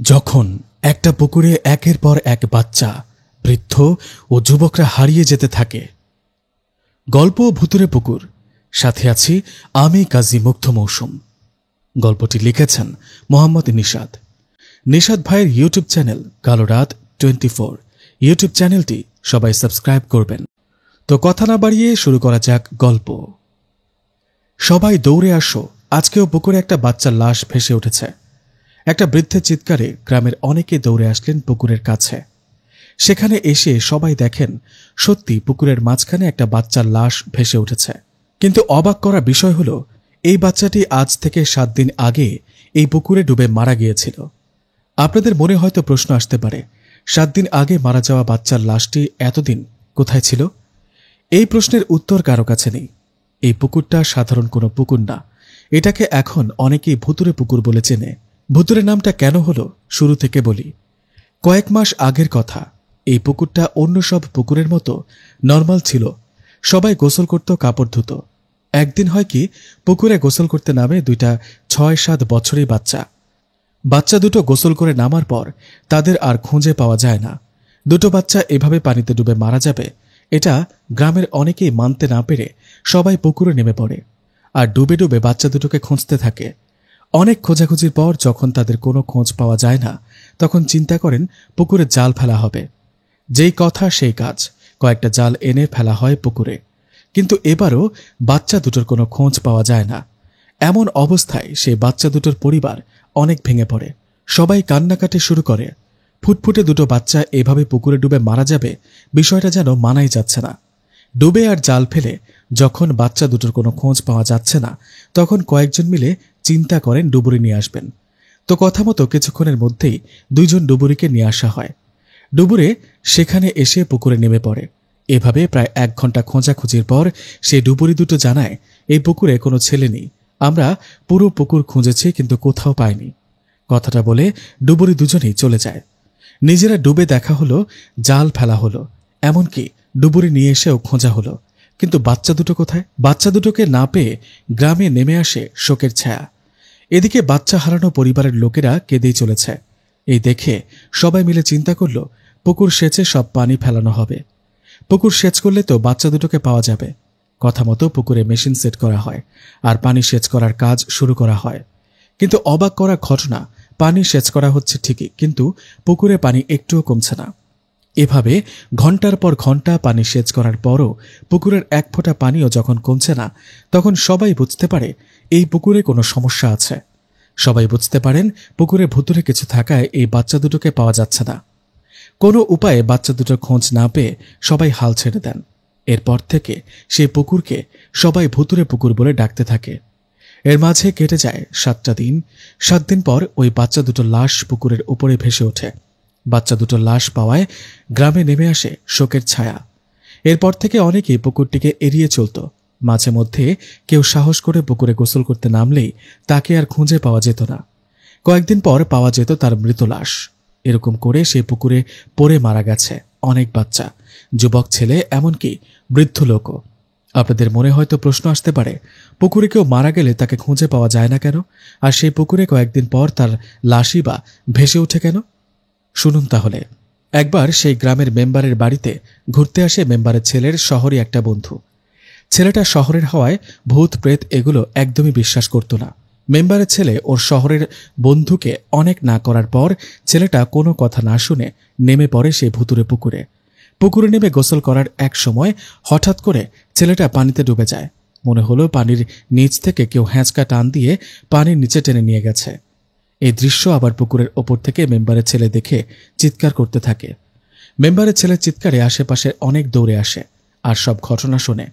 যখন একটা পুকুরে একের পর এক বাচ্চা, বৃদ্ধ ও যুবকরা হারিয়ে যেতে থাকে। গল্প ভুতুরে পুকুর, সাথে আছি আমি কাজী মুগ্ধ মৌসুম। গল্পটি লিখেছেন মোহাম্মদ নিশাদ। নিশাদ ভাইয়ের ইউটিউব চ্যানেল কালো রাত 24 ইউটিউব চ্যানেলটি সবাই সাবস্ক্রাইব করবেন। তো কথা না বাড়িয়ে শুরু করা যাক গল্প। সবাই দৌড়ে আসো, আজকেও পুকুরে একটা বাচ্চার লাশ ভেসে উঠেছে। একটা বৃদ্ধের চিৎকারে গ্রামের অনেকে দৌড়ে আসলেন পুকুরের কাছে। সেখানে এসে সবাই দেখেন সত্যি পুকুরের মাঝখানে একটা বাচ্চার লাশ ভেসে উঠেছে। কিন্তু অবাক করা বিষয় হল, এই বাচ্চাটি আজ থেকে 7 দিন আগে এই পুকুরে ডুবে মারা গিয়েছিল। আপনাদের মনে হয়তো প্রশ্ন আসতে পারে, 7 দিন আগে মারা যাওয়া বাচ্চার লাশটি এতদিন কোথায় ছিল? এই প্রশ্নের উত্তর কারো কাছে নেই। এই পুকুরটা সাধারণ কোনো পুকুর না, এটাকে এখন অনেকেই ভুতুরে পুকুর বলে চেনে। ভুতুরে নামটা কেন হলো শুরু থেকে বলি। কয়েক মাস আগের কথা। এই পুকুরটা অন্য সব পুকুরের মতো নর্মাল ছিল। সবাই গোসল করত, কাপড় ধুত। একদিন হয় কি, পুকুরে গোসল করতে নামে 2টা 6-7 বছরের বাচ্চা দুটো গোসল করে নামার পর তাদের আর খুঁজে পাওয়া যায় না। দুটো বাচ্চা এভাবে পানিতে ডুবে মারা যাবে, এটা গ্রামের অনেকেই মানতে না পেরে সবাই পুকুরে নেমে পড়ে আর ডুবে ডুবে বাচ্চা দুটোকে খুঁজতে থাকে। অনেক খোঁজাখুঁজির পর যখন তাদের কোনো খোঁজ পাওয়া যায় না, তখন চিন্তা করেন পুকুরে জাল ফেলা হবে। যেই কথা সেই কাজ, কয়েকটা জাল এনে ফেলা হয় পুকুরে। কিন্তু এবারও বাচ্চা দুটোর কোনো খোঁজ পাওয়া যায় না। এমন অবস্থায় সেই বাচ্চা দুটোর পরিবার অনেক ভেঙে পড়ে। সবাই কান্নাকাটি শুরু করে। ফুটফুটে দুটো বাচ্চা এভাবে পুকুরে ডুবে মারা যাবে, বিষয়টা যেন মানাই যাচ্ছে না। ডুবে আর জাল ফেলে যখন বাচ্চা দুটোর কোনো খোঁজ পাওয়া যাচ্ছে না, তখন কয়েকজন মিলে চিন্তা করেন ডুবুরি নিয়ে আসবেন। তো কথা মতো কিছুক্ষণের মধ্যেই 2 জন ডুবুরিকে নিয়ে আসা হয়। ডুবুরে সেখানে এসে পুকুরে নেমে পড়ে। এভাবে প্রায় 1 ঘন্টা খোঁজাখুঁজির পর সেই ডুবুরি দুটো জানায়, এই পুকুরে কোনো ছেলে নেই। আমরা পুরো পুকুর খুঁজেছি কিন্তু কোথাও পাইনি। কথাটা বলে ডুবুরি দুজনেই চলে যায়। নিজেরা ডুবে দেখা হলো, জাল ফেলা হলো, এমনকি ডুবুরি নিয়ে এসেও খোঁজা হলো, কিন্তু বাচ্চা দুটো কোথায়? বাচ্চা দুটোকে না পেয়ে গ্রামে নেমে আসে শোকের ছায়া। এদিকে বাচ্চা হারানো পরিবারের লোকেরা কেঁদেই চলেছে। এই দেখে সবাই মিলে চিন্তা করল, পুকুর সেচে সব পানি ফেলানো হবে। পুকুর সেচ করলে তো বাচ্চা দুটোকে পাওয়া যাবে। কথা মতো পুকুরে মেশিন সেট করা হয় আর পানি সেচ করার কাজ শুরু করা হয়। কিন্তু অবাক করা ঘটনা, পানি সেচ করা হচ্ছে ঠিকই, কিন্তু পুকুরে পানি একটুও কমছে না। এভাবে ঘন্টার পর ঘন্টা পানি সেচ করার পরও পুকুরের 1 ফোঁটা পানিও যখন কমছে না, তখন সবাই বুঝতে পারে এই পুকুরে কোনো সমস্যা আছে। সবাই বুঝতে পারেন পুকুরে ভুতুরে কিছু থাকায় এই বাচ্চা দুটোকে পাওয়া যাচ্ছে না। কোনো উপায়ে বাচ্চা দুটোর খোঁজ না পেয়ে সবাই হাল ছেড়ে দেন। এরপর থেকে সেই পুকুরকে সবাই ভুতুরে পুকুর বলে ডাকতে থাকে। এর মাঝে কেটে যায় 7টা দিন। 7 দিন পর ওই বাচ্চা দুটো লাশ পুকুরের উপরে ভেসে ওঠে। বাচ্চা দুটো লাশ পাওয়ায় গ্রামে নেমে আসে শোকের ছায়া। এরপর থেকে অনেকেই পুকুরটিকে এড়িয়ে চলত। মাঝে মধ্যে কেউ সাহস করে পুকুরে গোসল করতে নামলেই তাকে আর খুঁজে পাওয়া যেত না। কয়েকদিন পর পাওয়া যেত তার মৃত লাশ। এরকম করে সে পুকুরে পড়ে মারা গেছে অনেক বাচ্চা, যুবক ছেলে, এমনকি বৃদ্ধ লোকও। আপনাদের মনে হয়তো প্রশ্ন আসতে পারে, পুকুরে কেউ মারা গেলে তাকে খুঁজে পাওয়া যায় না কেন, আর সেই পুকুরে কয়েকদিন পর তার লাশই বা ভেসে ওঠে কেন? শুনুন তাহলে। একবার সেই গ্রামের মেম্বারের বাড়িতে ঘুরতে আসে মেম্বারের ছেলের শহরে একটা বন্ধু। ছেলেটা শহরের হওয়ায় ভূত প্রেত এগুলো একদমই বিশ্বাস করত না। মেম্বারের ছেলে ওর শহরের বন্ধুকে অনেক না করার পর ছেলেটা কোনো কথা না শুনে নেমে পড়ে সেই ভুতুরে পুকুরে। পুকুরে নেমে গোসল করার এক সময় হঠাৎ করে ছেলেটা পানিতে ডুবে যায়। মনে হলো পানির নিচ থেকে কেউ হ্যাঁচকা টান দিয়ে পানির নিচে টেনে নিয়ে গেছে। এই দৃশ্য আবার পুকুরের ওপর থেকে মেম্বারের ছেলে দেখে চিৎকার করতে থাকে। মেম্বারের ছেলের চিৎকারে আশেপাশে অনেক দৌড়ে আসে আর সব ঘটনা শোনে।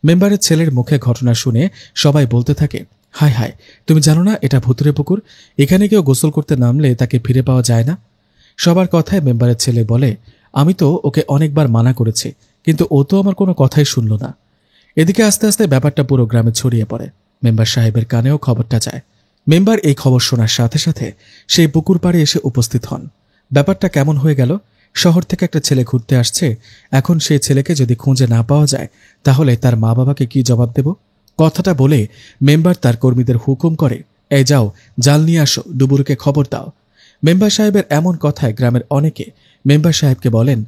মেম্বারের ছেলের মুখে ঘটনা শুনে সবাই বলতে থাকে, হায় হায়, তুমি জানো না এটা ভুতুরে পুকুর? এখানে কেউ গোসল করতে নামলে তাকে ফিরে পাওয়া যায় না। সবার কথায় মেম্বারের ছেলে বলে, আমি তো ওকে অনেকবার মানা করেছি, কিন্তু ও তো আমার কোনো কথাই শুনল না। এদিকে আস্তে আস্তে ব্যাপারটা পুরো গ্রামে ছড়িয়ে পড়ে। মেম্বার সাহেবের কানেও খবরটা যায়। মেম্বার এই খবর শোনার সাথে সাথে সেই পুকুর পাড়ে এসে উপস্থিত হন। ব্যাপারটা কেমন হয়ে গেল? শহর থেকে একটা ছেলে ঘুরতে আসছে, এখন সেই ছেলেকে যদি খুঁজে না পাওয়া যায় তাহলে তার মা বাবাকে কি জবাব দেব? কথাটা বলে মেম্বার তার কর্মীদের হুকুম করে, এই যাও, জাল নিয়ে আসো, ডুবুরিকে খবর দাও। মেম্বার সাহেবের এমন কথায় গ্রামের অনেকে মেম্বার সাহেবকে বলেন,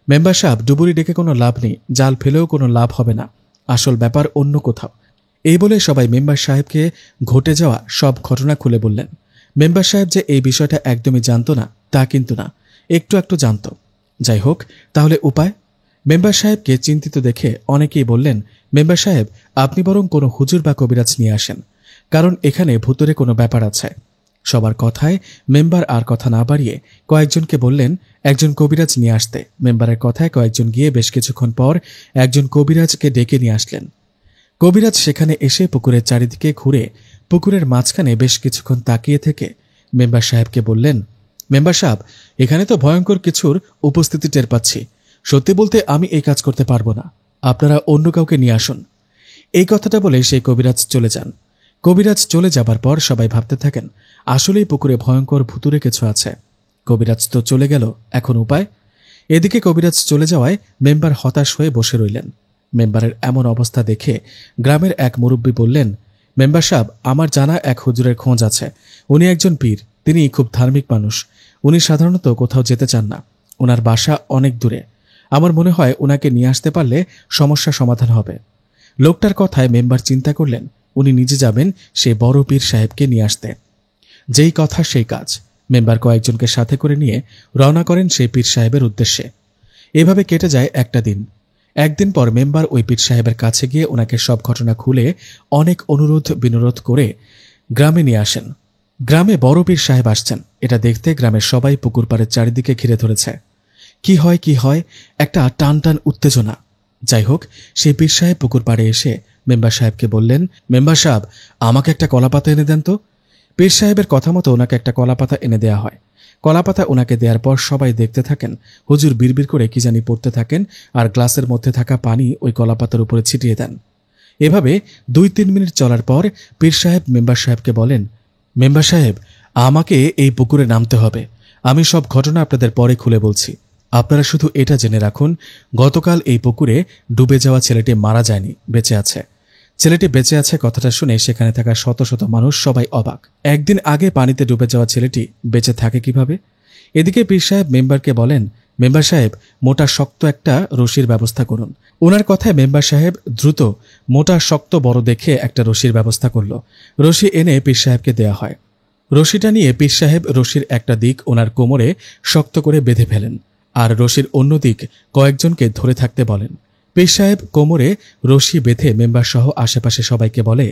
মেম্বার সাহেব, ডুবুরি ডেকে কোনো লাভ নেই, জাল ফেলেও কোনো লাভ হবে না, আসল ব্যাপার অন্য কোথাও। এই বলে সবাই মেম্বার সাহেবকে ঘটে যাওয়া সব ঘটনা খুলে বললেন। মেম্বার সাহেব যে এই বিষয়টা একদমই জানত না তা কিন্তু না, একটু একটু জানত। যাই হোক, তাহলে উপায়? মেম্বার সাহেবকে চিন্তিত দেখে অনেকেই বললেন, মেম্বার সাহেব, আপনি বরং কোনো হুজুর বা কবিরাজ নিয়ে আসেন, কারণ এখানে ভুতুরে কোনো ব্যাপার আছে। সবার কথায় মেম্বার আর কথা না বাড়িয়ে কয়েকজনকে বললেন একজন কবিরাজ নিয়ে আসতে। মেম্বারের কথায় কয়েকজন গিয়ে বেশ কিছুক্ষণ পর একজন কবিরাজকে ডেকে নিয়ে আসলেন। কবিরাজ সেখানে এসে পুকুরের চারিদিকে ঘুরে পুকুরের মাঝখানে বেশ কিছুক্ষণ তাকিয়ে থেকে মেম্বার সাহেবকে বললেন, মেম্বার সাহেব, এখানে তো ভয়ঙ্কর কিছুর উপস্থিতি টের পাচ্ছি। সত্যি বলতে আমি এই কাজ করতে পারবো না, আপনারা অন্য কাউকে নিয়ে আসুন। এই কথাটা বলে সেই কবিরাজ চলে যান। কবিরাজ চলে যাবার পর সবাই ভাবতে থাকেন, আসলেই পুকুরে ভয়ঙ্কর ভুতুরে কিছু আছে। কবিরাজ তো চলে গেল, এখন উপায়? এদিকে কবিরাজ চলে যাওয়ায় মেম্বার হতাশ হয়ে বসে রইলেন। মেম্বারের এমন অবস্থা দেখে গ্রামের এক মুরব্বী বললেন, মেম্বার সাহেব, আমার জানা এক হুজুরের খোঁজ আছে। উনি একজন পীর, তিনি খুব ধার্মিক মানুষ। উনি সাধারণত কোথাও যেতে চান না, ওনার বাসা অনেক দূরে। আমার মনে হয় ওনাকে নিয়ে আসতে পারলে সমস্যা সমাধান হবে। লোকটার কথায় মেম্বার চিন্তা করলেন উনি নিজে যাবেন সেই বড় পীর সাহেবকে নিয়ে আসতে। যেই কথা সেই কাজ। মেম্বার কয়েকজনকে সাথে করে নিয়ে রওনা করেন সেই পীর সাহেবের উদ্দেশ্যে। এভাবে কেটে যায় একটা দিন। একদিন পর মেম্বার ওই পীর সাহেবের কাছে গিয়ে ওনাকে সব ঘটনা খুলে অনেক অনুরোধ বিনোরোধ করে গ্রামে নিয়ে আসেন। গ্রামে বড় পীর সাহেব আসছেন, এটা দেখতে গ্রামের সবাই পুকুর পাড়ের চারিদিকে ঘিরে ধরেছে। কি হয়, একটা টান টান উত্তেজনা। যাই হোক, সেই পীর সাহেব পুকুর পাড়ে এসে মেম্বার সাহেবকে বললেন, মেম্বার সাহেব, আমাকে একটা কলাপাতা এনে দেন তো। পীর সাহেবের কথা মতো ওনাকে একটা কলাপাতা এনে দেয়া হয়। কলাপাতা ওনাকে দেওয়ার পর সবাই দেখতে থাকেন হুজুর বিড়বিড় করে কি জানি পড়তে থাকেন, আর গ্লাসের মধ্যে থাকা পানি ওই কলাপাতার উপরে ছিটিয়ে দেন। এভাবে 2-3 মিনিট চলার পর পীর সাহেব মেম্বার সাহেবকে বলেন, মেম্বার সাহেব, আমাকে এই পুকুরে নামতে হবে। আমি সব ঘটনা আপনাদের পরে খুলে বলছি। আপনারা শুধু এটা জেনে রাখুন, গতকাল এই পুকুরে ডুবে যাওয়া ছেলেটি মারা যায়নি, বেঁচে আছে। ছেলেটি বেঁচে আছে কথাটা শুনে সেখানে থাকা শত শত মানুষ সবাই অবাক। একদিন আগে পানিতে ডুবে যাওয়া ছেলেটি বেঁচে থাকে কিভাবে? এদিকে পীর সাহেব মেম্বারকে বলেন, মেম্বার সাহেব, মোটা শক্ত একটা রশির ব্যবস্থা করুন। ওনার কথায় মেম্বার সাহেব দ্রুত মোটা শক্ত বড় দেখে একটা রশির ব্যবস্থা করল। রশি এনে পীর সাহেবকে দেয়া হয়। রশিটা নিয়ে পীর সাহেব রশির একটা দিক ওনার কোমরে শক্ত করে বেঁধে ফেলেন, আর রশির অন্য দিক কয়েকজনকে ধরে থাকতে বলেন। পীর সাহেব কোমরে রশি বেঁধে মেম্বার সহ আশেপাশে সবাইকে বলে,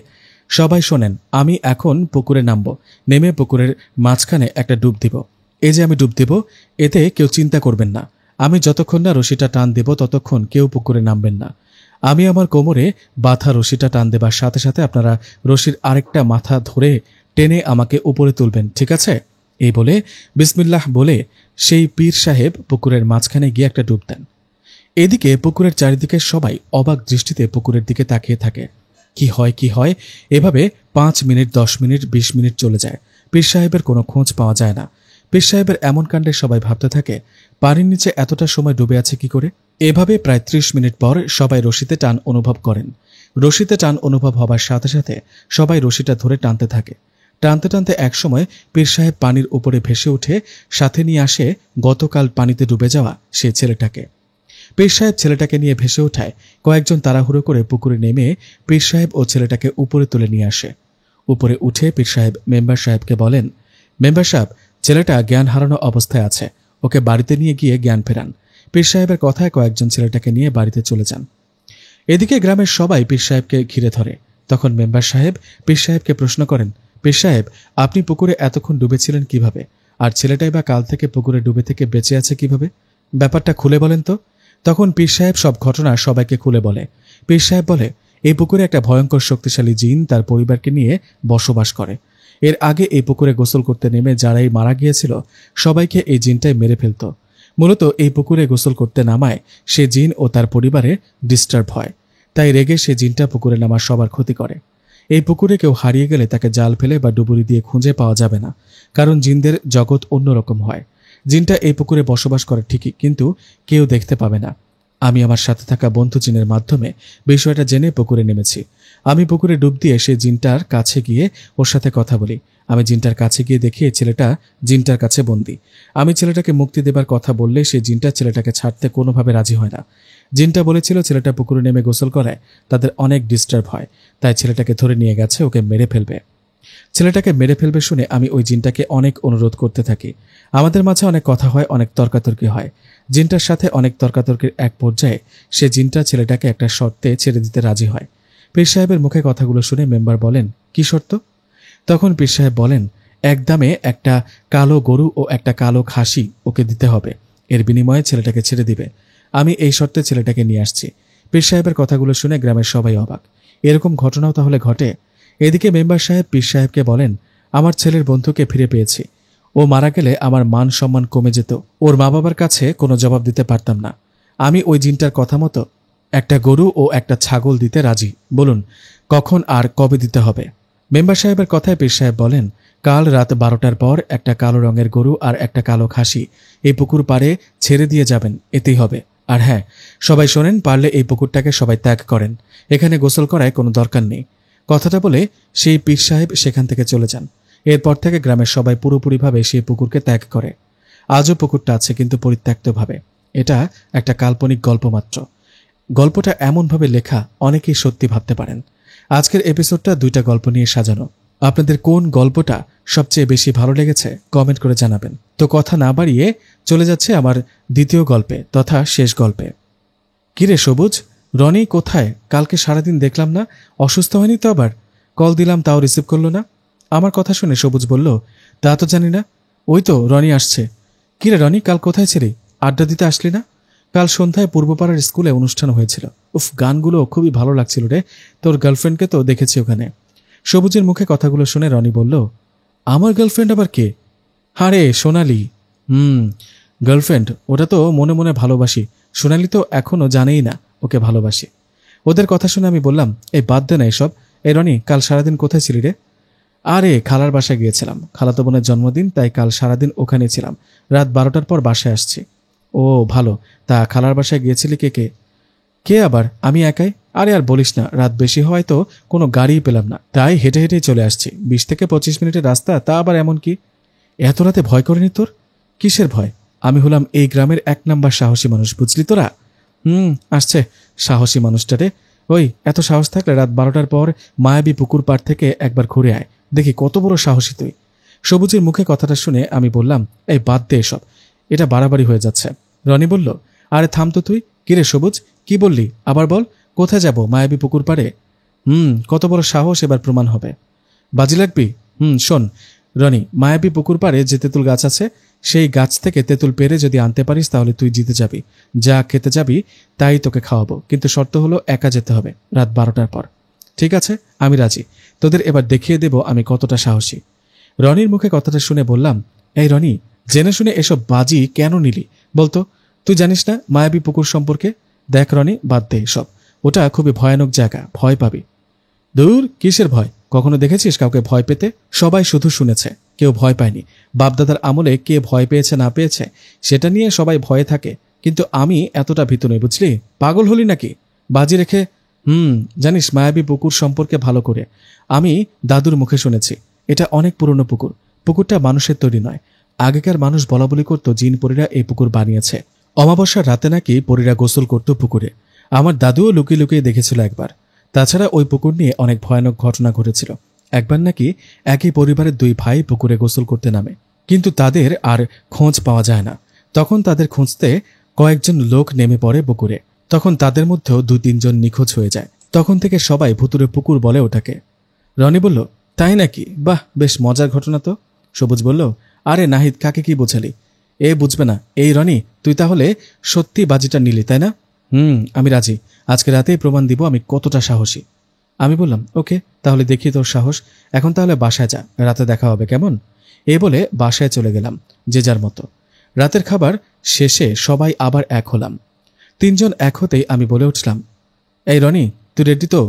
সবাই শোনেন, আমি এখন পুকুরে নামব, নেমে পুকুরের মাঝখানে একটা ডুব দিব। এই যে আমি ডুব দিব, এতে কেউ চিন্তা করবেন না। আমি যতক্ষণ না রশিটা টান দেব ততক্ষণ কেউ পুকুরে নামবেন না। আমি আমার কোমরে বাঁধা রশিটা টান দেবার সাথে সাথে আপনারা রশির আরেকটা মাথা ধরে টেনে আমাকে উপরে তুলবেন, ঠিক আছে? এই বলে বিসমিল্লাহ বলে সেই পীর সাহেব পুকুরের মাঝখানে গিয়ে একটা ডুব দেন। এদিকে পুকুরের চারিদিকে সবাই অবাক দৃষ্টিতে পুকুরের দিকে তাকিয়ে থাকে। কি হয়, এভাবে 5 মিনিট, 10 মিনিট, 20 মিনিট চলে যায়। পীর সাহেবের কোনো খোঁজ পাওয়া যায় না। পীর সাহেবের এমন কাণ্ডে সবাই ভাবতে থাকে, পানির নিচে এতটা সময় ডুবে আছে কি করে? এভাবে প্রায় 30 মিনিট পর সবাই রশিতে টান অনুভব করেন। রশিতে টান অনুভব হবার সাথে সাথে সবাই রশিটা ধরে টানতে থাকে। টানতে টানতে একসময় পীর সাহেব পানির উপরে ভেসে উঠে সাথে নিয়ে আসে গতকাল পানিতে ডুবে যাওয়া সেই ছেলেটাকে। পীর সাহেব ছেলেটাকে নিয়ে ভেসে ওঠায় কয়েকজন তাড়াহুড়ো করে পুকুরে নেমে পীর সাহেব ও ছেলেটাকে উপরে তুলে নিয়ে আসে। উপরে উঠে পীর সাহেব মেম্বার সাহেবকে বলেন, মেম্বার সাহেব, ছেলেটা জ্ঞান হারানো অবস্থায় আছে, ওকে বাড়িতে নিয়ে গিয়ে জ্ঞান ফেরান। পীর সাহেবের কথায় কয়েকজন ছেলেটাকে নিয়ে বাড়িতে চলে যান। এদিকে গ্রামের সবাই পীর সাহেবকে ঘিরে ধরে। তখন মেম্বার সাহেব পীর সাহেবকে প্রশ্ন করেন, পীর সাহেব, আপনি পুকুরে এতক্ষণ ডুবেছিলেন কিভাবে? আর ছেলেটাই বা কাল থেকে পুকুরে ডুবে থেকে বেঁচে আছে কিভাবে? ব্যাপারটা খুলে বলেন তো। তখন পীর সাহেব সব ঘটনা সবাইকে খুলে বলে। পীর সাহেব বলে, এই পুকুরে একটা ভয়ঙ্কর শক্তিশালী জিন তার পরিবারকে নিয়ে বসবাস করে। এর আগে এই পুকুরে গোসল করতে নেমে যারাই মারা গিয়েছিল সবাইকে এই জিনটাই মেরে ফেলত। মূলত এই পুকুরে গোসল করতে নামায় সে জিন ও তার পরিবারে ডিস্টার্ব হয়, তাই রেগে সে জিনটা পুকুরে নামা সবার ক্ষতি করে। এই পুকুরে কেউ হারিয়ে গেলে তাকে জাল ফেলে বা ডুবুরি দিয়ে খুঁজে পাওয়া যাবে না, কারণ জিনদের জগৎ অন্যরকম হয়। জিনটা এই পুকুরে বসবাস করে ঠিকই, কিন্তু কেউ দেখতে পাবে না। আমি আমার সাথে থাকা বন্ধু জিনের মাধ্যমে বিষয়টা জেনে পুকুরে নেমেছি। আমি পুকুরে ডুব দিয়ে সেই জিনটার কাছে গিয়ে ওর সাথে কথা বলি। আমি জিনটার কাছে গিয়ে দেখি এই ছেলেটা জিনটার কাছে বন্দী। আমি ছেলেটাকে মুক্তি দেবার কথা বললে সেই জিনটা ছেলেটাকে ছাড়তে কোনোভাবে রাজি হয় না। জিনটা বলেছিল ছেলেটা পুকুরে নেমে গোসল করায় তাদের অনেক ডিস্টার্ব হয়, তাই ছেলেটাকে ধরে নিয়ে গেছে, ওকে মেরে ফেলবে। ছেলেটাকে মেরে ফেলবে শুনে আমি ওই জিনটাকে অনেক অনুরোধ করতে থাকি। আমাদের মাঝে অনেক কথা হয়, অনেক তর্কাতর্কি হয়। জিনটার সাথে অনেক তর্কাতর্কির এক পর্যায়ে সে জিনটা ছেলেটাকে একটা শর্তে ছেড়ে দিতে রাজি হয়। পীর সাহেবের মুখে কথাগুলো শুনে মেম্বার বলেন, কি শর্ত? তখন পীর সাহেব বলেন, এক দামে একটা কালো গরু ও একটা কালো খাসি ওকে দিতে হবে, এর বিনিময়ে ছেলেটাকে ছেড়ে দিবে। আমি এই শর্তে ছেলেটাকে নিয়ে আসছি। পীর সাহেবের কথাগুলো শুনে গ্রামের সবাই অবাক। এরকম ঘটনাও তাহলে ঘটে? এদিকে মেম্বার সাহেব পীর সাহেবকে বলেন, আমার ছেলের বন্ধুকে ফিরে পেয়েছি। ও মারা গেলে আমার মান সম্মান কমে যেত, ওর মা বাবার কাছে কোনো জবাব দিতে পারতাম না। আমি ওই জিনটার কথা মতো একটা গরু ও একটা ছাগল দিতে রাজি, বলুন কখন আর কবে দিতে হবে? মেম্বার সাহেবের কথায় পীর সাহেব বলেন, কাল রাত 12টার পর একটা কালো রঙের গরু আর একটা কালো খাসি এই পুকুর পাড়ে ছেড়ে দিয়ে যাবেন, এতেই হবে। আর হ্যাঁ, সবাই শোনেন, পারলে এই পুকুরটাকে সবাই ত্যাগ করেন, এখানে গোসল করায় কোনো দরকার নেই। কথাটা বলে সেই পীর সাহেব সেখান থেকে চলে যান। এরপর থেকে গ্রামের সবাই পুরোপুরিভাবে সেই পুকুরকে ত্যাগ করে। আজও পুকুরটা আছে, কিন্তু পরিত্যক্তভাবে। এটা একটা কাল্পনিক গল্প মাত্র। গল্পটা এমনভাবে লেখা অনেকেই সত্যি ভাবতে পারেন। আজকের এপিসোডটা 2টা গল্প নিয়ে সাজানো। আপনাদের কোন গল্পটা সবচেয়ে বেশি ভালো লেগেছে কমেন্ট করে জানাবেন। তো কথা না বাড়িয়ে চলে যাচ্ছে আমার দ্বিতীয় গল্পে তথা শেষ গল্পে। কিরে সবুজ, রনি কোথায়? কালকে সারাদিন দেখলাম না, অসুস্থ হয়নি তো? আবার কল দিলাম তাও রিসিভ করলো না। আমার কথা শুনে সবুজ বলল, তা তো জানি না, ওই তো রনি আসছে। কিরে রনি, কাল কোথায় ছিলি? আড্ডা দিতে আসলি না? কাল সন্ধ্যায় পূর্বপাড়ার স্কুলে অনুষ্ঠান হয়েছিল। উফ, গানগুলো খুবই ভালো লাগছিল রে। তোর গার্লফ্রেন্ডকে তো দেখেছি ওখানে। সবুজের মুখে কথাগুলো শুনে রনি বলল, আমার গার্লফ্রেন্ড আবার কে? হারে সোনালি। গার্লফ্রেন্ড, ওটা তো মনে মনে ভালোবাসি। সোনালি তো এখনো জানেই না ওকে ভালোবাসি। ওদের কথা শুনে আমি বললাম, এই বাদ দে না এসব। এই রনি, কাল সারাদিন কোথায় ছিলি রে? আরে খালার বাসায় গিয়েছিলাম, খালাতো বোনের জন্মদিন, তাই কাল সারাদিন ওখানে ছিলাম। রাত 12টার পর বাসায় আসছি। ও ভালো, তা খালার বাসায় গিয়েছিলি কে কে? কে আবার? আমি একাই। আরে আর বলিস না, রাত বেশি হওয়ায় তো কোনো গাড়িই পেলাম না, তাই হেঁটে হেঁটেই চলে আসছি। 20 থেকে 25 মিনিটের রাস্তা, তা আবার এমন কি? এত রাতে ভয় করেনি তোর? কিসের ভয়? আমি হলাম এই গ্রামের 1 নাম্বার সাহসী মানুষ, বুঝলি তোরা? আসছে সাহসী মানুষটারে। ওই এত সাহস থাকলে রাত 12টার পর মায়াবী পুকুর পাড় থেকে একবার ঘুরে আয়, দেখি কত বড় সাহসী তুই। সবুজের মুখে কথাটা শুনে আমি বললাম, এই বাদ দে এসব, এটা বাড়াবাড়ি হয়ে যাচ্ছে। রনি বলল, আরে থাম তো তুই। কিরে সবুজ, কি বললি? আবার বল, কোথায় যাব? মায়াবী পুকুর পাড়ে? কত বড় সাহস এবার প্রমাণ হবে। বাজি লাগবি? শোন রনি, মায়াবী পুকুর পাড়ে যে তেঁতুল গাছ আছে, সেই গাছ থেকে তেঁতুল পেরে যদি আনতে পারিস তাহলে তুই জিতে যাবি। যা খেতে যাবি তাই তোকে খাওয়াবো, কিন্তু শর্ত হলো একা যেতে হবে রাত 12টার পর। ঠিক আছে, আমি রাজি। তোদের এবার দেখিয়ে দেব আমি কতটা সাহসী। রনির মুখে কথাটা শুনে বললাম, এই রনি, জেনে শুনে এসব বাজি কেন নিলি বলতো? তুই জানিস না মায়াবী পুকুর সম্পর্কে? দেখ রনি, বাদ দে এসব, ওটা খুবই ভয়ানক জায়গা, ভয় পাবি। দূর, কিসের ভয়? কখনো দেখেছিস কাউকে ভয় পেতে? সবাই শুধু শুনেছে, কেউ ভয় পায়নি। বাপদাদার আমলে কে ভয় পেয়েছে না পেয়েছে সেটা নিয়ে সবাই ভয়ে থাকে, কিন্তু আমি এতটা ভীতু নই, বুঝলি? পাগল হলি নাকি? বাজি রেখে জানিস মায়াবী পুকুর সম্পর্কে ভালো করে? আমি দাদুর মুখে শুনেছি এটা অনেক পুরনো পুকুর। পুকুরটা মানুষের তৈরি নয়। আগেকার মানুষ বলা বলি করত জিন পরীরা এই পুকুর বানিয়েছে। অমাবস্যার রাতে নাকি পরীরা গোসল করত পুকুরে। আমার দাদুও লুকিয়ে লুকিয়ে দেখেছিল একবার। তাছাড়া ওই পুকুর নিয়ে অনেক ভয়ানক ঘটনা ঘটেছিল। একবার নাকি একই পরিবারের 2 ভাই পুকুরে গোসল করতে নামে, কিন্তু তাদের আর খোঁজ পাওয়া যায় না। তখন তাদের খুঁজতে কয়েকজন লোক নেমে পড়ে পুকুরে। তখন তাদের মধ্যেও 2-3 জন নিখোঁজ হয়ে যায়। তখন থেকে সবাই ভুতুরে পুকুর বলে ওটাকে। রনি বলল, তাই নাকি? বাহ, বেশ মজার ঘটনা তো। সবুজ বলল, আরে নাহিদ, কাকে কি বোঝালি? এ বুঝবে না। এই রনি, তুই তাহলে সত্যি বাজিটা নিলি, তাই না? আমি রাজি। আজকে রাতেই প্রমাণ দিব আমি কতটা সাহসী। আমি বললাম, ওকে, তাহলে দেখি তোর সাহস। এখন তাহলে বাসায় যা, রাতে দেখা হবে, কেমন? এ বলে বাসায় চলে গেলাম যে যার মতো। রাতের খাবার শেষে সবাই আবার এক হলাম। 3 জন এক হতেই আমি বলে উঠলাম, এই রনি, তুই রেডি তো?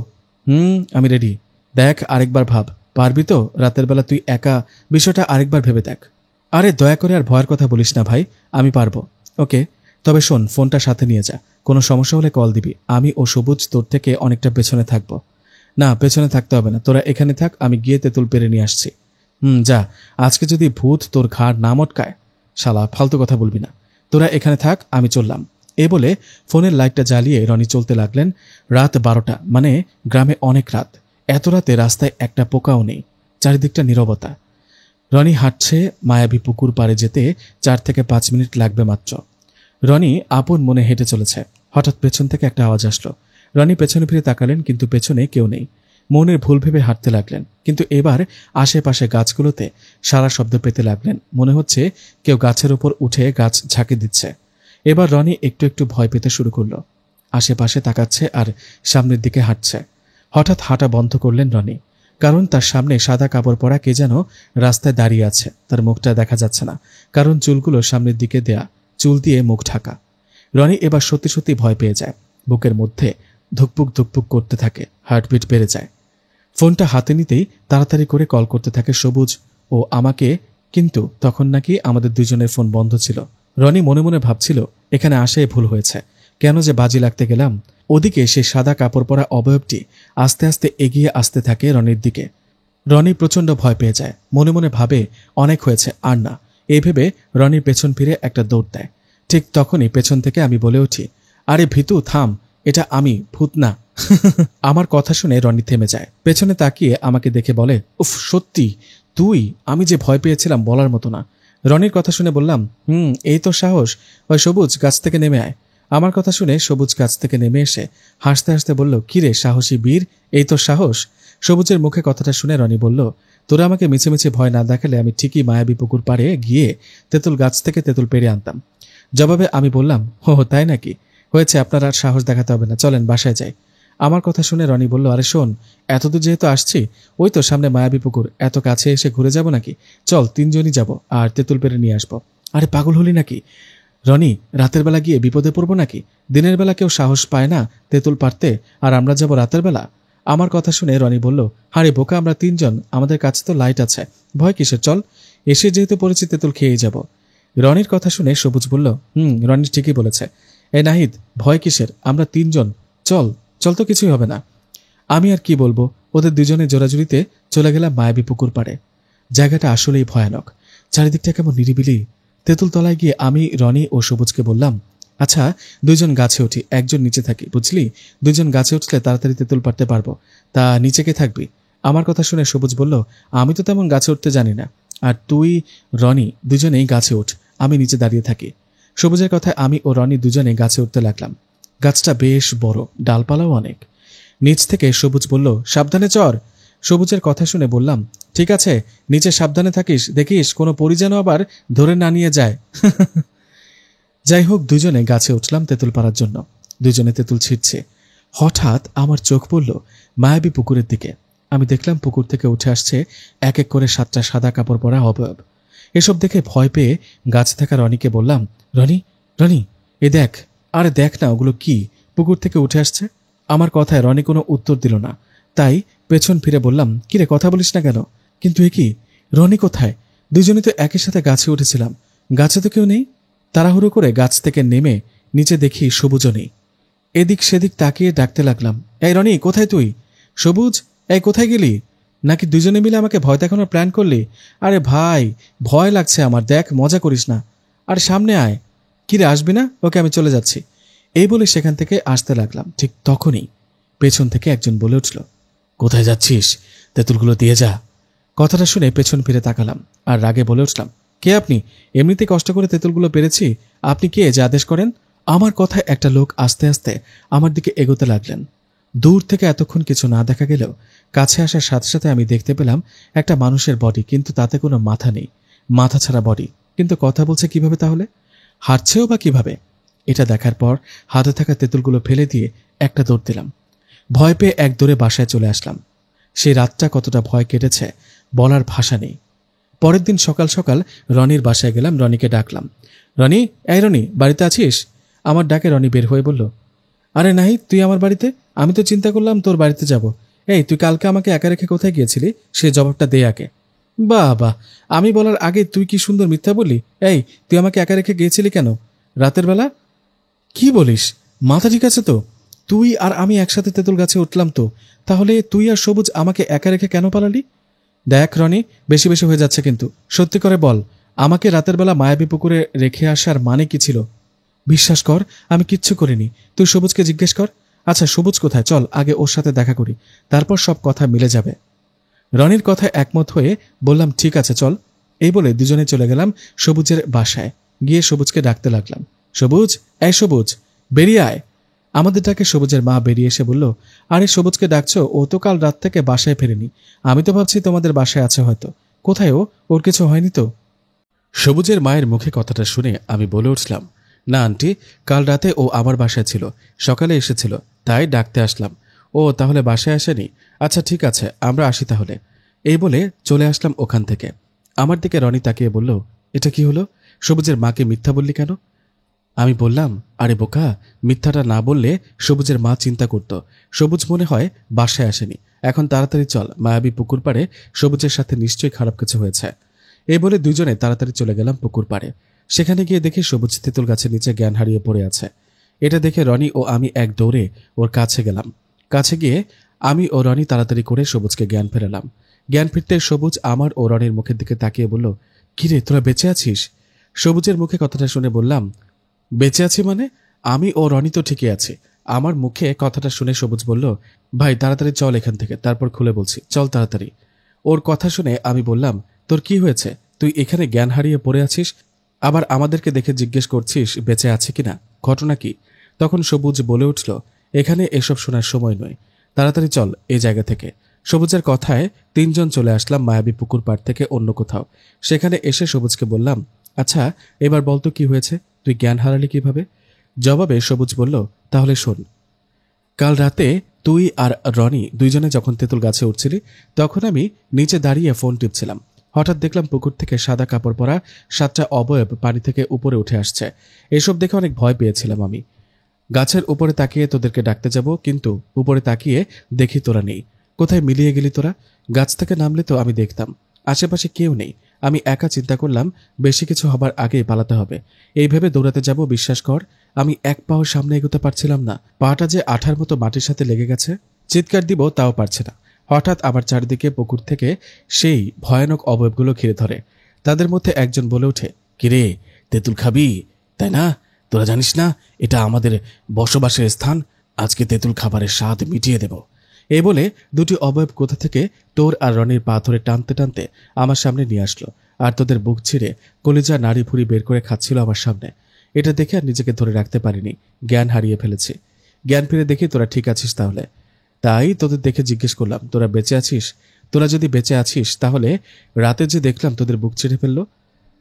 আমি রেডি। দেখ, আরেকবার ভাব, পারবি তো? রাতের বেলা তুই একা, বিষয়টা আরেকবার ভেবে দেখ। আরে দয়া করে আর ভয়ের কথা বলিস না ভাই, আমি পারবো। ওকে, তবে শোন, ফোনটা সাথে নিয়ে যা। কোনো সমস্যা হলে কল দিবি। আমি ও সবুজ তোর থেকে অনেকটা পেছনে থাকবো। না, পেছনে থাকতে হবে না, তোরা এখানে থাক, আমি গিয়ে তেঁতুল পেরে নিয়ে আসছি। যা, আজকে যদি ভূত তোর ঘাড় না মটকায়। শালা, ফালতু কথা বলবি না, তোরা এখানে থাক, আমি চললাম। এ বলে ফোনের লাইটটা জ্বালিয়ে রনি চলতে লাগলেন। রাত 12টা, মানে গ্রামে অনেক রাত। এত রাতে রাস্তায় একটা পোকাও নেই, চারিদিকটা নীরবতা। রনি হাঁটছে। মায়াবী পুকুর পাড়ে যেতে 4 থেকে 5 মিনিট লাগবে মাত্র। রনি আপন মনে হেঁটে চলেছে। হঠাৎ পেছন থেকে একটা আওয়াজ আসলো। রনি পেছনে ফিরে তাকালেন, কিন্তু পেছনে কেউ নেই। মনের ভুল ভেবে হাঁটতে লাগলেন, কিন্তু এবার আশেপাশে গাছগুলোতে সারা শব্দ পেতে লাগলেন। মনে হচ্ছে কেউ গাছের ওপর উঠে গাছ ঝাঁকি দিচ্ছে। এবার রনি একটু একটু ভয় পেতে শুরু করলো। আশেপাশে তাকাচ্ছে আর সামনের দিকে হাঁটছে। হঠাৎ হাঁটা বন্ধ করলেন রনি, কারণ তার সামনে সাদা কাপড় পরা কে যেন রাস্তায় দাঁড়িয়ে আছে। তার মুখটা দেখা যাচ্ছে না, কারণ চুলগুলো সামনের দিকে দেয়া, চুল দিয়ে মুখ ঢাকা। রনি এবার সত্যি সত্যি ভয় পেয়ে যায়। বুকের মধ্যে ধুকপুক ধুকপুক করতে থাকে, হার্টবিট বেড়ে যায়। ফোনটা হাতে নিতেই তাড়াতাড়ি করে কল করতে থাকে সবুজ ও আমাকে, কিন্তু তখন নাকি আমাদের দুজনের ফোন বন্ধ ছিল। রনি মনে মনে ভাবছিল, এখানে আসায় ভুল হয়েছে, কেন যে বাজি লাগতে গেলাম। ওদিকে সে সাদা কাপড় পরা অবয়বটি আস্তে আস্তে এগিয়ে আসতে থাকে রনির দিকে। রনি প্রচণ্ড ভয় পেয়ে যায়, মনে মনে ভাবে অনেক হয়েছে, আর না। এই ভেবে রনির পেছন ফিরে একটা দৌড় দেয়। ঠিক তখনই পেছন থেকে আমি বলে উঠি, আরে ভিতু থাম, এটা আমি, ভূত না। আমার কথা শুনে রনি থেমে যায়। পেছনে তাকিয়ে আমাকে দেখে বলে, উফ সত্যি তুই? আমি যে ভয় পেয়েছিলাম বলার মতো না। রনির কথা শুনে বললাম, এই তো সাহস। ওই সবুজ, গাছ থেকে নেমে আয়। আমার কথা শুনে সবুজ গাছ থেকে নেমে এসে হাসতে হাসতে বলল, কিরে সাহসী বীর, এই তো সাহস। সবুজের মুখে কথাটা শুনে রনি বলল, তোরা আমাকে মিছে মিছে ভয় না দেখালে আমি ঠিকই মায়াবী পুকুর পাড়ে গিয়ে তেঁতুল গাছ থেকে তেঁতুল পেড়ে আনতাম। জবাবে আমি বললাম, ও তাই নাকি? হয়েছে, আপনার আর সাহস দেখাতে হবে না, চলেন বাসায় যাই। আমার কথা শুনে রনি বলল, আরে শোন, এতদূর যেহেতু আসছি, ওই তো সামনে মায়াবী পুকুর, এত কাছে এসে ঘুরে যাব নাকি? চল, 3 জনই যাব আর তেঁতুল পেড়ে নিয়ে আসবো। আরে পাগল হলি নাকি রনি? রাতের বেলা গিয়ে বিপদে পড়বো নাকি? দিনের বেলা কেউ সাহস পায় না তেঁতুল পারতে, আর আমরা যাব রাতের বেলা? আমার কথা শুনে রনি বলল, আরে বোকা, আমরা 3 জন, আমাদের কাছে তো লাইট আছে, ভয় কিসের, চল। এসে যেহেতু পড়েছি তেঁতুল খেয়েই যাব। রনির কথা শুনে সবুজ বলল, রনি ঠিকই বলেছে। এই নাহিদ, ভয় কিসের, আমরা 3 জন, চল চল, তো কিছুই হবে না। আমি আর কি বলবো, ওদের দুজনে জোরাজুরিতে চলে গেলাম মায়াবী পুকুর পাড়ে। জায়গাটা আসলেই ভয়ানক, চারিদিকটা কেমন নিরিবিলি। তেঁতুল তলায় গিয়ে আমি রনি ও সবুজকে বললাম, আচ্ছা 2 জন গাছে উঠি, 1 জন নিচে থাকি, বুঝলি? 2 জন গাছে উঠলে তাড়াতাড়ি তেঁতুল পারতে পারবো। তা নিচে কে থাকবি? আমার কথা শুনে সবুজ বলল, আমি তো তেমন গাছে উঠতে জানি না, আর তুই রনি দুজনেই গাছে উঠ, আমি নিচে দাঁড়িয়ে থাকি। সবুজের কথায় আমি ও রনি দুজনে গাছে উঠতে লাগলাম। গাছটা বেশ বড়, ডালপালাও অনেক। নিচ থেকে সবুজ বলল, সাবধানে চড়। সবুজের কথা শুনে বললাম, ঠিক আছে, নিচে সাবধানে থাকিস, দেখিস কোনো পরি যেন আবার ধরে না নিয়ে যায়। যাই হোক, দুজনে গাছে উঠলাম তেঁতুল পাড়ার জন্য। দুজনে তেঁতুল ছিঁড়ছে। হঠাৎ আমার চোখ পড়ল মায়াবী পুকুরের দিকে। আমি দেখলাম পুকুর থেকে উঠে আসছে এক এক করে 7টা সাদা কাপড় পরা অবয়ব। এসব দেখে ভয় পেয়ে গাছে থাকা রনিকে বললাম, রনি রনি, এ দেখ। আরে দেখ না, ওগুলো কি? পুকুর থেকে উঠে আসছে। আমার কথায় রনি কোনো উত্তর দিল না, তাই পেছন ফিরে বললাম, কিরে কথা বলিস না কেন? কিন্তু এ কি, রনি কোথায়? দুজনে তো একই সাথে গাছে উঠেছিলাম, গাছে তো কেউ নেই। তাড়াহুড়ো করে গাছ থেকে নেমে নিচে দেখি সবুজও নেই। এদিক সেদিক তাকিয়ে ডাকতে লাগলাম, এই রনি, কোথায় তুই? সবুজ, এই কোথায় গেলি? নাকি দুজনে মিলে আমাকে ভয় দেখানোর প্ল্যান করলি? আরে ভাই, ভয় লাগছে আমার, দেখ, মজা করিস না। আর সামনে আয়। কিরে, আসবি না? ওকে, আমি চলে যাচ্ছি। এই বলে সেখান থেকে আসতে লাগলাম। ঠিক তখনই পেছন থেকে একজন বলে উঠল, কোথায় যাচ্ছিস? তেঁতুলগুলো দিয়ে যা। কথাটা শুনে পেছন ফিরে তাকালাম আর রাগে বলে উঠলাম, কে আপনি? এমনিতে কষ্ট করে তেঁতুলগুলো পেরেছি, আপনি কে যে আদেশ করেন? আমার কথায় একটা লোক আস্তে আস্তে আমার দিকে এগোতে লাগলেন। দূর থেকে এতক্ষণ কিছু না দেখা গেলেও কাছে আসার সাথে সাথে আমি দেখতে পেলাম একটা মানুষের বডি, কিন্তু তাতে কোনো মাথা নেই, মাথা ছাড়া বডি। কিন্তু কথা বলছে কিভাবে তাহলে? হাঁটছেও বা কিভাবে? এটা দেখার পর হাতে থাকা তেঁতুলগুলো ফেলে দিয়ে একটা দৌড় দিলাম। ভয় পেয়ে এক দৌড়ে বাসায় চলে আসলাম। সেই রাতটা কতটা ভয় কেটেছে বলার ভাষা নেই। পরের দিন সকাল সকাল রনির বাসায় গেলাম, রনিকে ডাকলাম, রনি, এই রনি, বাড়িতে আছিস? আমার ডাকে রনি বের হয়ে বলল, আরে নাহি, তুই আমার বাড়িতে? আমি তো চিন্তা করলাম তোর বাড়িতে যাব। এই, তুই কালকে আমাকে একা রেখে কোথায় গিয়েছিলি? সে জবাবটা দে আগে। বাহ বাহ, আমি বলার আগে তুই কি সুন্দর মিথ্যা বললি। এই, তুই আমাকে একা রেখে গিয়েছিলি কেন রাতের বেলা? কি বলিস? মাথা ঠিক আছে তো? তুই আর আমি একসাথে তেঁতুল গাছে উঠলাম তো, তাহলে তুই আর সবুজ আমাকে একা রেখে কেন পালালি? দেখ রনি, বেশি বেশি হয়ে যাচ্ছে কিন্তু। সত্যি করে বল, আমাকে রাতের বেলা মায়াবী পুকুরে রেখে আসার মানে কি ছিল? বিশ্বাস কর, আমি কিচ্ছু করিনি। তুই সবুজকে জিজ্ঞেস কর। আচ্ছা, সবুজ কোথায়? চল আগে ওর সাথে দেখা করি, তারপর সব কথা মিলে যাবে। রনির কথায় একমত হয়ে বললাম, ঠিক আছে চল। এই বলে দুজনে চলে গেলাম সবুজের বাসায়। গিয়ে সবুজকে ডাকতে লাগলাম, সবুজ, এই সবুজ, বেরিয়ে আয়। আমাদের ডাকে সবুজের মা বেরিয়ে এসে বলল, আরে সবুজকে ডাকছো? ও তো কাল রাত থেকে বাসায় ফেরেনি। আমি তো ভাবছি তোমাদের বাসায় আছে হয়তো। কোথায় ও? ওর কিছু হয়নি তো? সবুজের মায়ের মুখে কথাটা শুনে আমি বলে উঠলাম, না আন্টি, কাল রাতে ও আমার বাসায় ছিল, সকালে এসেছিল, তাই ডাকতে আসলাম। ও তাহলে বাসায় আসেনি? আচ্ছা ঠিক আছে, আমরা আসি তাহলে। এই বলে চলে আসলাম ওখান থেকে। আমার দিকে রনি তাকিয়ে বলল, এটা কি হলো? সবুজের মাকে মিথ্যা বললি কেন? আমি বললাম, আরে বোকা, মিথ্যাটা না বললে সবুজের মা চিন্তা করত সবুজ মনে হয় বাসায় আসেনি। এখন তাড়াতাড়ি চল, মায়াবী পুকুর পাড়ে সবুজের সাথে নিশ্চয়ই খারাপ কিছু হয়েছে। এই বলে দুজনে তাড়াতাড়ি চলে গেলাম পুকুর পাড়ে। সেখানে গিয়ে দেখি সবুজ তেঁতুল গাছের নিচে জ্ঞান হারিয়ে পড়ে আছে। এটা দেখে রনি ও আমি এক দৌড়ে ওর কাছে গেলাম। কাছে গিয়ে আমি ও রনি তাড়াতাড়ি করে সবুজকে জ্ঞান ফেরালাম। জ্ঞান ফিরতে সবুজ আমার ও রনির মুখের দিকে তাকিয়ে বলল, কিরে, তোরা বেঁচে আছিস? সবুজের মুখে কথাটা শুনে বললাম, বেঁচে আছি মানে? আমি ও রনি তো ঠিকই আছে। আমার মুখে কথাটা শুনে সবুজ বলল, ভাই তাড়াতাড়ি চল এখান থেকে, তারপর খুলে বলছি, চল তাড়াতাড়ি। ওর কথা শুনে আমি বললাম, তোর কি হয়েছে? তুই এখানে জ্ঞান হারিয়ে পড়ে আছিস, আবার আমাদেরকে দেখে জিজ্ঞেস করছিস বেঁচে আছে কিনা, ঘটনা কি? তখন সবুজ বলে উঠল, এখানে এসব শোনার সময় নয়, তাড়াতাড়ি চল এই জায়গা থেকে। সবুজের কথায় তিনজন চলে আসলাম মায়াবী পুকুর পাড় থেকে অন্য কোথাও। সেখানে এসে সবুজকে বললাম, আচ্ছা এবার বলতো কি হয়েছে, তুই জ্ঞান হারালি কিভাবে? জবাবে সবুজ বলল, তাহলে শোন। কাল রাতে তুই আর রনি দুইজনে যখন তেঁতুল গাছে উঠছিলি, তখন আমি নিচে দাঁড়িয়ে ফোন টিপছিলাম। হঠাৎ দেখলাম পুকুর থেকে সাদা কাপড় পরা 7টা অবয়ব পানি থেকে উপরে উঠে আসছে। এসব দেখে অনেক ভয় পেয়েছিলাম আমি। গাছের উপরে তাকিয়ে তোদেরকে ডাকতে যাব, কিন্তু উপরে তাকিয়ে দেখি তোরা নেই। কোথায় মিলিয়ে গেলি তোরা? গাছ থেকে নামলে তো আমি দেখতাম। আশেপাশে কেউ নেই। আমি একা চিন্তা করলাম, বেশি কিছু হবার আগেই পালাতে হবে। এই ভেবে দৌড়াতে যাব, বিশ্বাস কর আমি এক পাও সামনে এগোতে পারছিলাম না। পাটা যে আঠার মতো মাটির সাথে লেগে গেছে। চিৎকার দিব তাও পারছে না। হঠাৎ আমার চারিদিকে পুকুর থেকে সেই ভয়ানক অবয়বগুলো ঘিরে ধরে। তাদের মধ্যে একজন বলে ওঠে, কিরে, তেঁতুল খাবি তাই না? তোরা জানিস না এটা আমাদের বসবাসের স্থান? আজকে তেঁতুল খাবারের স্বাদ মিটিয়ে দেব। এই বলে দুটি অবয়ব কোথা থেকে তোর আর রনির পা ধরে টানতে টানতে আমার সামনে নিয়ে আসলো, আর তোদের বুক ছিঁড়ে কলিজা নাড়ি ভুড়ি বের করে খাচ্ছিল আমার সামনে। এটা দেখে আর নিজেকে ধরে রাখতে পারিনি, জ্ঞান হারিয়ে ফেলেছি। জ্ঞান ফিরে দেখি তোরা ঠিক আছিস তাহলে, তাই তোদের দেখে জিজ্ঞেস করলাম, তোরা বেঁচে আছিস? তোরা যদি বেঁচে আছিস তাহলে রাতে যে দেখলাম তোদের বুক ছিঁড়ে ফেললো।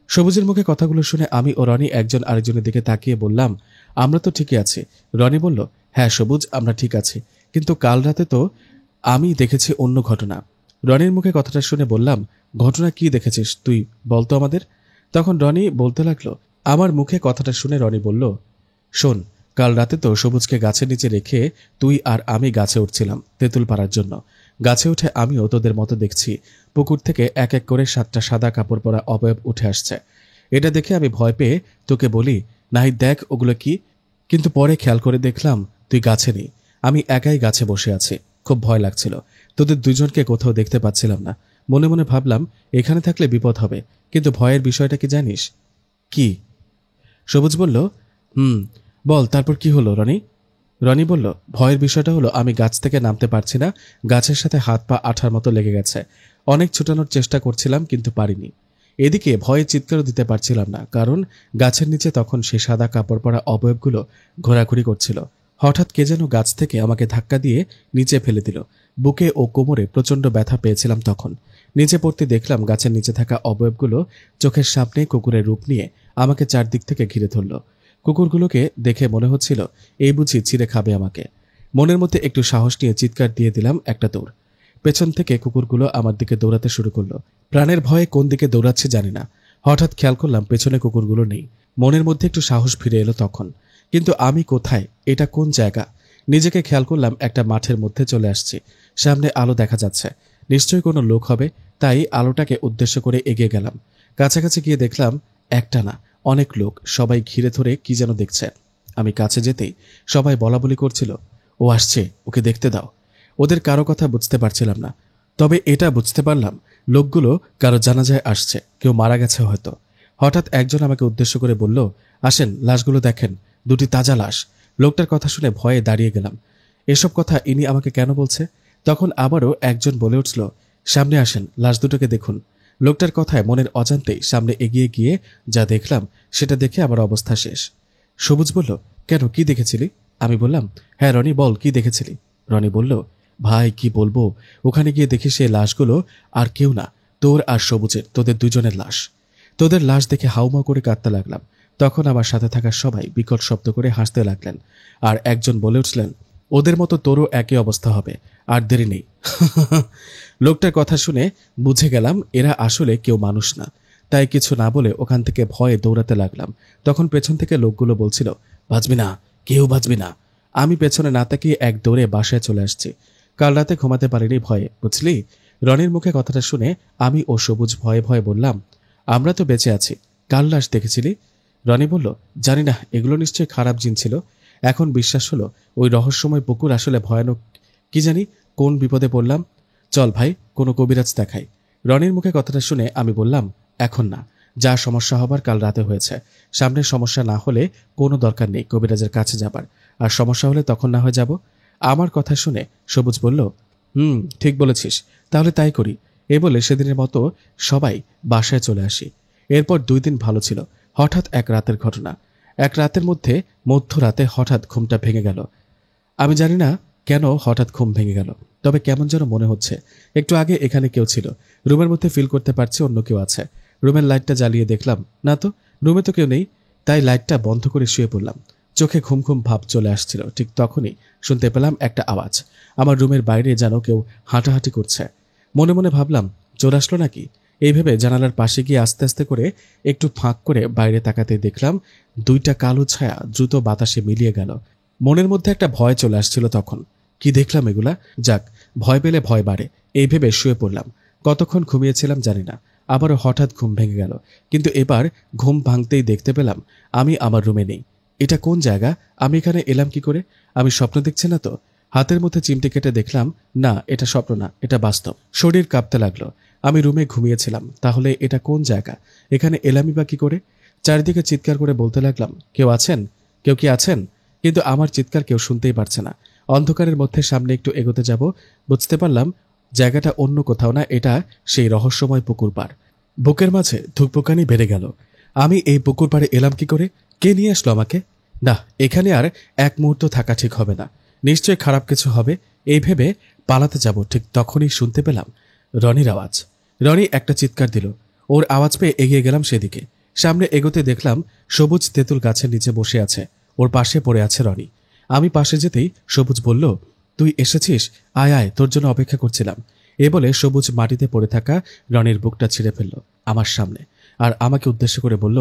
সবুজের মুখে কথাগুলো শুনে আমি ও রনি একজন আরেকজনের দিকে তাকিয়ে বললাম, আমরা তো ঠিকই আছি। রনি বলল, হ্যাঁ সবুজ, আমরা ঠিক আছি, কিন্তু কাল রাতে তো আমি দেখেছি অন্য ঘটনা। রনির মুখে কথাটা শুনে বললাম, ঘটনা কি দেখেছিস তুই বলতো আমাদের। তখন রনি বলতে লাগলো। আমার মুখে কথাটা শুনে রনি বলল, শোন, কাল রাতে তো সবুজকে গাছের নিচে রেখে তুই আর আমি গাছে উঠছিলাম তেঁতুল পাড়ার জন্য। গাছে উঠে আমিও তোদের মতো দেখছি পুকুর থেকে এক এক করে 7টা সাদা কাপড় পরা অবয়ব উঠে আসছে। এটা দেখে আমি ভয় পেয়ে তোকে বলি, নাহি দেখ ওগুলো কি। কিন্তু পরে খেয়াল করে দেখলাম তুই গাছে নেই, আমি একাই গাছে বসে আছি। খুব ভয় লাগছিল, তোদের দুজনকে কোথাও দেখতে পাচ্ছিলাম না। মনে মনে ভাবলাম এখানে থাকলে বিপদ হবে, কিন্তু ভয়ের বিষয়টা কি জানিস? কি? সবুজ বলল, বল তারপর কি হলো রনি? রনি বলল, ভয়ের বিষয়টা হলো আমি গাছ থেকে নামতে পারছি না, গাছের সাথে হাত পা আঠার মতো লেগে গেছে। অনেক ছুটানোর চেষ্টা করছিলাম কিন্তু পারিনি। এদিকে ভয়ে চিৎকারও দিতে পারছিলাম না, কারণ গাছের নিচে তখন সে সাদা কাপড় পরা অবয়বগুলো ঘোরাঘুরি করছিল। হঠাৎ কে যেন গাছ থেকে আমাকে ধাক্কা দিয়ে নিচে ফেলে দিল। বুকে ও কোমরে প্রচণ্ড ব্যথা পেয়েছিলাম তখন। নিচে পড়তে দেখলাম গাছের নিচে থাকা অবয়বগুলো চোখের সামনে কুকুরের রূপ নিয়ে আমাকে চারদিক থেকে ঘিরে ধরল। কুকুরগুলোকে দেখে মনে হচ্ছিল এই বুঝি ছিঁড়ে খাবে আমাকে। মনের মধ্যে একটু সাহস নিয়ে চিৎকার দিয়ে দিলাম একটা দৌড়। পেছন থেকে কুকুরগুলো আমার দিকে দৌড়াতে শুরু করলো। প্রাণের ভয়ে কোন দিকে দৌড়াচ্ছে জানি না। হঠাৎ খেয়াল করলাম পেছনে কুকুরগুলো নেই। মনের মধ্যে একটু সাহস ফিরে এলো তখন, কিন্তু আমি কোথায়, এটা কোন জায়গা? নিজেকে খেয়াল করলাম একটা মাঠের মধ্যে চলে আসছি। সামনে আলো দেখা যাচ্ছে, নিশ্চয়ই কোনো লোক হবে, তাই আলোটাকে উদ্দেশ্য করে এগিয়ে গেলাম। কাছাকাছি গিয়ে দেখলাম একটা না, অনেক লোক, সবাই ঘিরে ধরে কি যেন দেখছে। আমি কাছে যেতেই সবাই বলাবলি করছিল, ও আসছে, ওকে দেখতে দাও। ওদের কারো কথা বুঝতে পারছিলাম না, তবে এটা বুঝতে পারলাম লোকগুলো কারো জানাজায় আসছে, কেউ মারা গেছে হয়তো। হঠাৎ একজন আমাকে উদ্দেশ্য করে বলল, আসেন, লাশগুলো দেখেন, দুটি তাজা লাশ। লোকটার কথা শুনে ভয়ে দাঁড়িয়ে গেলাম। এসব কথা ইনি আমাকে কেন বলছে? তখন আবারও একজন বলে উঠল, সামনে আসেন, লাশ দুটোকে দেখুন। লোকটার কথায় মনের অজান্তেই সামনে এগিয়ে গিয়ে যা দেখলাম সেটা দেখে আমার অবস্থা শেষ। সবুজ বলল, কেন, কি দেখেছিলি? আমি বললাম, হ্যাঁ রনি, বল, কি দেখেছিলি? রনি বলল, ভাই কি বলবো, ওখানে গিয়ে দেখি সেই লাশগুলো আর কেউ না, তোর আর সবুজের, তোদের দুজনের লাশ। তোদের লাশ দেখে হাউমাউ করে কাঁদতে লাগলাম। তখন আমার সাথে থাকা সবাই বিকট শব্দ করে হাসতে লাগলেন, আর একজন বলে উঠলেন, ওদের মতো তোরও একই অবস্থা হবে, আর দেরি নেই। লোকটার কথা শুনে বুঝে গেলাম এরা আসলে কেউ মানুষ না, তাই কিছু না বলে ওখান থেকে ভয়ে দৌড়াতে লাগলাম। তখন পেছন থেকে লোকগুলো বলছিল, বাঁচবি না, কেউ বাঁচবি না। আমি পেছনে না তাকিয়ে এক দৌড়ে বাসায় চলে আসছি। কাল রাতে ঘুমাতে পারিনি ভয়ে, বুঝলি? রনির মুখে কথাটা শুনে আমি ও সবুজ ভয়ে ভয়ে বললাম, আমরা তো বেঁচে আছি, কাল লাশ দেখেছিলি? রনি বলল, জানি না, এগুলো নিশ্চয়ই খারাপ জিন ছিল। এখন বিশ্বাস হলো ওই রহস্যময় পুকুর আসলে ভয়ানক। কি জানি কোন বিপদে পড়লাম। চল ভাই, কোনো কবিরাজ দেখাই। রনির মুখে কথাটা শুনে আমি বললাম, এখন না, যা সমস্যা হবার কাল রাতে হয়েছে। সামনের সমস্যা না হলে কোনো দরকার নেই কবিরাজের কাছে যাবার, আর সমস্যা হলে তখন না হয় যাব। আমার কথা শুনে সবুজ বলল, ঠিক বলেছিস, তাহলে তাই করি। এ বলে সেদিনের মতো সবাই বাসায় চলে আসি। এরপর 2 দিন ভালো ছিল। হঠাৎ এক রাতের ঘটনা। এক রাতের মধ্যে মধ্যরাতে হঠাৎ ঘুমটা ভেঙে গেল। আমি জানি না কেন হঠাৎ ঘুম ভেঙে গেল, তবে কেমন যেন মনে হচ্ছে একটু আগে এখানে কেউ ছিল। রুমের মধ্যে ফিল করতে পারছি অন্য কেউ আছে। রুমের লাইটটা জ্বালিয়ে দেখলাম, না তো, রুমে তো কেউ নেই। তাই লাইটটা বন্ধ করে শুয়ে পড়লাম। চোখে ঘুম ঘুম ভাব চলে আসছিল। ঠিক তখনই শুনতে পেলাম একটা আওয়াজ। আমার রুমের বাইরে যেন কেউ হাঁটাহাঁটি করছে। মনে মনে ভাবলাম, চোর আসলো নাকি? এই ভেবে জানালার পাশে গিয়ে আস্তে আস্তে করে একটু ফাঁক করে বাইরে তাকাতে দেখলাম 2টা কালো ছায়া দ্রুত বাতাসে মিলিয়ে গেল। মনের মধ্যে একটা ভয় চলে আসছিল তখন। কি দেখলাম এগুলা? যাক, ভয় পেলে ভয় বাড়ে, এই ভেবে শুয়ে পড়লাম। কতক্ষণ ঘুমিয়েছিলাম জানি না, আবারও হঠাৎ ঘুম ভেঙে গেল। কিন্তু এবার ঘুম ভাঙতেই দেখতে পেলাম আমি আমার রুমে নেই। এটা কোন জায়গা? আমি এখানে এলাম কি করে? আমি স্বপ্ন দেখছি না তো? হাতের মধ্যে চিমটি কেটে দেখলাম, না, এটা স্বপ্ন না, এটা বাস্তব। শরীর কাঁপতে লাগলো। আমি রুমে ঘুমিয়েছিলাম, তাহলে এটা কোন জায়গা? এখানে এলামই বা কি করে? চারিদিকে চিৎকার করে বলতে লাগলাম, কেউ আছেন? কেউ কি আছেন? কিন্তু আমার চিৎকার কেউ শুনতেই পারছে না। অন্ধকারের মধ্যে সামনে একটু এগোতে যাব, বুঝতে পারলাম জায়গাটা অন্য কোথাও না, এটা সেই রহস্যময় পুকুর পাড়। বুকের মাঝে ধুকপুকানি বেড়ে গেল। আমি এই পুকুর পাড়ে এলাম কি করে? কে নিয়ে আসলো আমাকে? না, এখানে আর এক মুহূর্ত থাকা ঠিক হবে না, নিশ্চয় খারাপ কিছু হবে। এই ভেবে পালাতে যাব, ঠিক তখনই শুনতে পেলাম রনির আওয়াজ। রনি একটা চিৎকার দিল। ওর আওয়াজ পেয়ে এগিয়ে গেলাম সেদিকে। সামনে এগোতে দেখলাম সবুজ তেঁতুল গাছের নিচে বসে আছে, ওর পাশে পড়ে আছে রনি। আমি পাশে যেতেই সবুজ বলল, তুই এসেছিস, আয় আয়, তোর জন্য অপেক্ষা করছিলাম। এ বলে সবুজ মাটিতে পড়ে থাকা রনির বুকটা ছিঁড়ে ফেলল আমার সামনে, আর আমাকে উদ্দেশ্য করে বলল,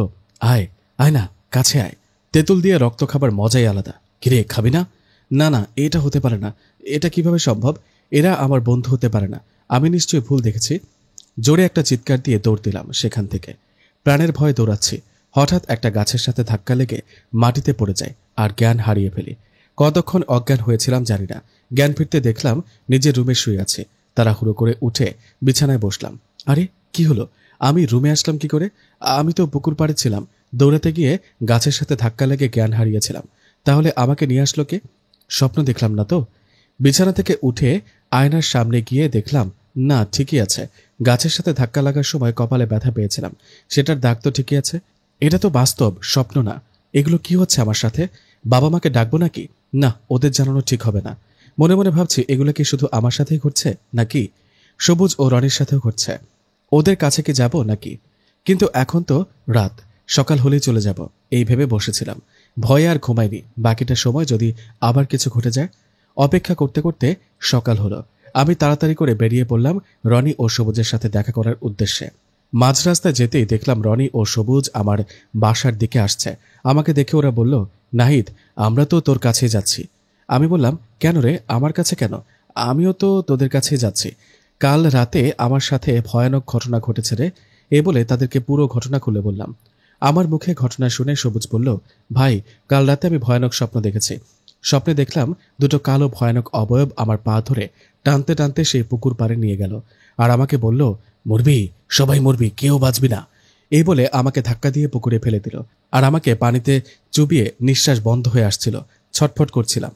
আয় আয় না, কাছে আয়, তেঁতুল দিয়ে রক্ত খাবার মজাই আলাদা। কিরে, খাবি না? না না, এটা হতে পারে না, এটা কিভাবে সম্ভব? এরা আমার বন্ধু হতে পারে না, আমি নিশ্চয়ই ভুল দেখেছি। জোরে একটা চিৎকার দিয়ে দৌড় দিলাম সেখান থেকে। প্রাণের ভয়ে দৌড়াচ্ছি। হঠাৎ একটা গাছের সাথে ধাক্কা লেগে মাটিতে পড়ে যায় আর জ্ঞান হারিয়ে ফেলি। কতক্ষণ অজ্ঞান হয়েছিলাম জানি না। জ্ঞান ফিরতে দেখলাম নিজের রুমে শুয়ে আছে। তাড়াহুড়ো করে উঠে বিছানায় বসলাম। আরে কি হলো? আমি রুমে আসলাম কি করে? আমি তো পুকুর পাড়ে ছিলাম, দৌড়াতে গিয়ে গাছের সাথে ধাক্কা লেগে জ্ঞান হারিয়েছিলাম। তাহলে আমাকে নিয়ে আসলো কে? স্বপ্ন দেখলাম না তো? বিছানা থেকে উঠে আয়নার সামনে গিয়ে দেখলাম, না, ঠিকই আছে। গাছের সাথে ধাক্কা লাগার সময় কপালে ব্যথা পেয়েছিলাম, সেটার দাগ তো ঠিকই আছে। এটা তো বাস্তব, স্বপ্ন না। এগুলো কি হচ্ছে আমার সাথে? বাবা মাকে ডাকবো নাকি? না, ওদের জানানো ঠিক হবে না। মনে মনে ভাবছি, এগুলো কি শুধু আমার সাথেই ঘটছে নাকি সবুজ ও রনির সাথেও ঘটছে? ওদের কাছে কি যাব নাকি? কিন্তু এখন তো রাত, সকাল হলেই চলে যাব, এই ভেবে বসেছিলাম। ভয়ে আর ঘুমাইনি। বাকিটা সময় যদি আবার কিছু ঘটে যায়। অপেক্ষা করতে করতে সকাল হলো। আমি তাড়াতাড়ি করে বেরিয়ে পড়লাম রনি ও সবুজের সাথে দেখা করার উদ্দেশ্যে। মাঝ রাস্তায় যেতেই দেখলাম রনি ও সবুজ আমার বাসার দিকে আসছে। আমাকে দেখে ওরা বলল, নাহিদ, আমরা তো তোর কাছেই যাচ্ছি। আমি বললাম, কেন রে, আমার কাছে কেন? আমিও তো তোদের কাছেই যাচ্ছি। কাল রাতে আমার সাথে ভয়ানক ঘটনা ঘটেছে রে। এ বলে তাদেরকে পুরো ঘটনা খুলে বললাম। আমার মুখে ঘটনা শুনে সবুজ বলল, ভাই, কাল রাতে আমি ভয়ানক স্বপ্ন দেখেছি। স্বপ্নে দেখলাম 2টো কালো ভয়ানক অবয়ব আমার পা ধরে টানতে টানতে সেই পুকুর পাড়ে নিয়ে গেল, আর আমাকে বলল, মরবি, সবাই মরবি, কেউ বাঁচবি না। এই বলে আমাকে ধাক্কা দিয়ে পুকুরে ফেলে দিল, আর আমাকে পানিতে চুবিয়ে নিঃশ্বাস বন্ধ হয়ে আসছিল। ছটফট করছিলাম।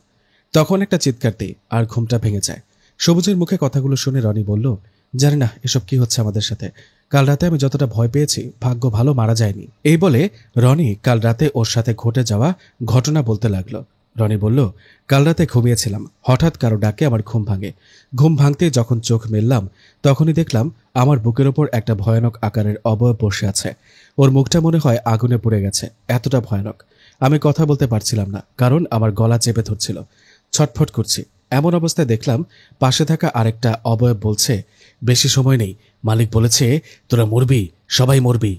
তখন একটা চিৎকার দিই আর ঘুমটা ভেঙে যায়। সবুজের মুখে কথাগুলো শুনে রনি বলল, জানি না এসব কি হচ্ছে আমাদের সাথে। কাল রাতে আমি যতটা ভয় পেয়েছি, ভাগ্য ভালো মারা যায়নি। এই বলে রনি কাল রাতে ওর সাথে ঘটে যাওয়া ঘটনা বলতে লাগলো। রনি বলল, কাল রাতে ঘুমিয়েছিলাম, হঠাৎ কারো ডাকে আমার ঘুম ভাঙে। ঘুম ভাঙতে যখন চোখ মেললাম, তখনই দেখলাম আমার বুকের ওপর একটা ভয়ানক আকারের অবয়ব বসে আছে। ওর মুখটা মনে হয় আগুনে পুড়ে গেছে, এতটা ভয়ানক। আমি কথা বলতে পারছিলাম না, কারণ আমার গলা চেপে ধরছিল। ছটফট করছি। এমন অবস্থায় দেখলাম পাশে থাকা আরেকটা অবয়ব বলছে, বেশি সময় নেই, মালিক বলেছে তোরা মরবি, সবাই মরবি।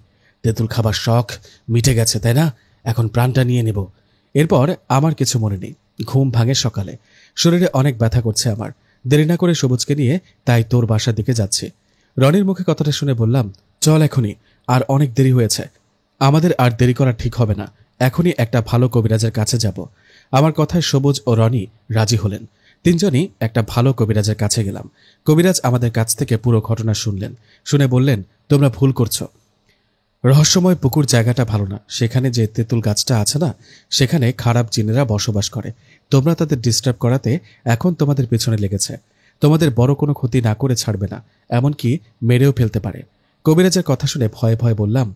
তেঁতুল খাবার শখ মিটে গেছে, তাই না? এখন প্রাণটা নিয়ে নেব। এরপর আমার কিছু মনে নেই। ঘুম ভাঙে সকালে। শরীরে অনেক ব্যথা করছে আমার। দেরি না করে সবুজকে নিয়ে তাই তোর বাসার দিকে যাচ্ছি। রনির মুখে কথাটা শুনে বললাম, চল এখনই, আর অনেক দেরি হয়েছে। আমাদের আর দেরি করা ঠিক হবে না, এখনই একটা ভালো কবিরাজের কাছে যাব। আমার কথায় সবুজ ও রনি রাজি হলেন। তিনজনই একটা ভালো কবিরাজের কাছে গেলাম। কবিরাজ আমাদের কাছ থেকে পুরো ঘটনা শুনলেন। শুনে বললেন, তোমরা ভুল করছো। রহস্যময় পুকুর জায়গাটা ভালো না। সেখানে যে তেঁতুল গাছটা আছে না, সেখানে খারাপ জিনেরা বসবাস করে। তোমরা তাদের ডিস্টার্ব করাতে এখন তোমাদের পেছনে লেগেছে। তোমাদের বড় কোনো ক্ষতি না করে ছাড়বে না, এমনকি মেরেও ফেলতে পারে। কবিরাজের কথা শুনে ভয়ে ভয়ে বললাম,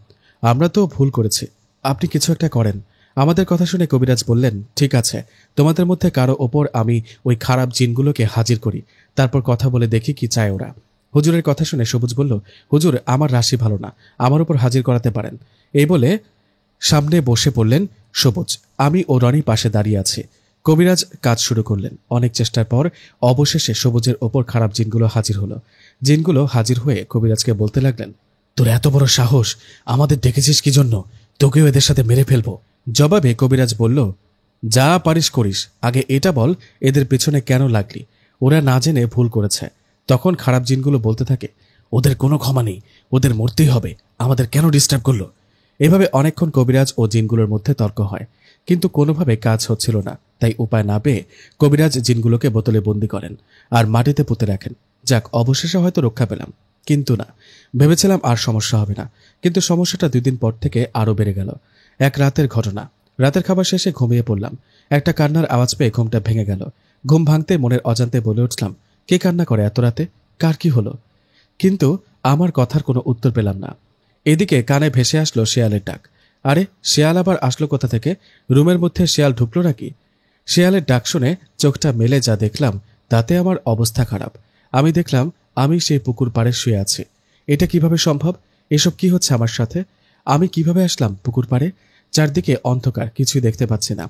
আমরা তো ভুল করেছি, আপনি কিছু একটা করেন। আমাদের কথা শুনে কবিরাজ বললেন, ঠিক আছে, তোমাদের মধ্যে কারো ওপর আমি ওই খারাপ জিনগুলোকে হাজির করি, তারপর কথা বলে দেখি কি চায় ওরা। হুজুরের কথা শুনে সবুজ বলল, হুজুর, আমার রাশি ভালো না, আমার উপর হাজির করাতে পারেন। এই বলে সামনে বসে পড়লেন সবুজ। আমি ও রনি পাশে দাঁড়িয়ে আছি। কবিরাজ কাজ শুরু করলেন। অনেক চেষ্টার পর অবশেষে সবুজের ওপর খারাপ জিনগুলো হাজির হলো। জিনগুলো হাজির হয়ে কবিরাজকে বলতে লাগলেন, তোর এত বড় সাহস, আমাদের ডেকেছিস কি জন্য? তোকেও এদের সাথে মেরে ফেলবো। জবাবে কবিরাজ বলল, যা পারিস করিস, আগে এটা বল এদের পেছনে কেন লাগলি? ওরা না জেনে ভুল করেছে। তখন খারাপ জিনগুলো বলতে থাকে, ওদের কোনো ক্ষমা নেই, ওদের মরতেই হবে, আমাদের কেন ডিস্টার্ব করলো? এভাবে অনেকক্ষণ কবিরাজ ও জিনগুলোর মধ্যে তর্ক হয়, কিন্তু কোনোভাবে কাজ হচ্ছিল না। তাই উপায় না পেয়ে কবিরাজ জিনগুলোকে বোতলে বন্দি করেন আর মাটিতে পুঁতে রাখেন। যাক, অবশেষে হয়তো রক্ষা পেলাম। কিন্তু না, ভেবেছিলাম আর সমস্যা হবে না, কিন্তু সমস্যাটা 2 দিন পর থেকে আরও বেড়ে গেল। এক রাতের ঘটনা। রাতের খাবার শেষে ঘুমিয়ে পড়লাম। একটা কান্নার আওয়াজ পেয়ে ঘুমটা ভেঙে গেল। ঘুম ভাঙতে মনের অজান্তে বলে উঠলাম, কে কান্না করে এত রাতে? কার কি হলো? কিন্তু আমার কথার কোনো উত্তর পেলাম না। এদিকে কানে ভেসে আসলো শেয়ালের ডাক। আরে, শেয়াল আবার আসলো কোথা থেকে? রুমের মধ্যে শেয়াল ঢুকলো নাকি? শেয়ালের ডাক শুনে চোখটা মেলে যা দেখলাম, তাতে আমার অবস্থা খারাপ। আমি দেখলাম আমি সেই পুকুর পাড়ে শুয়ে আছি। এটা কিভাবে সম্ভব? এসব কি হচ্ছে আমার সাথে? আমি কিভাবে আসলাম পুকুর পাড়ে? চারদিকে অন্ধকার, কিছুই দেখতে পাচ্ছি না।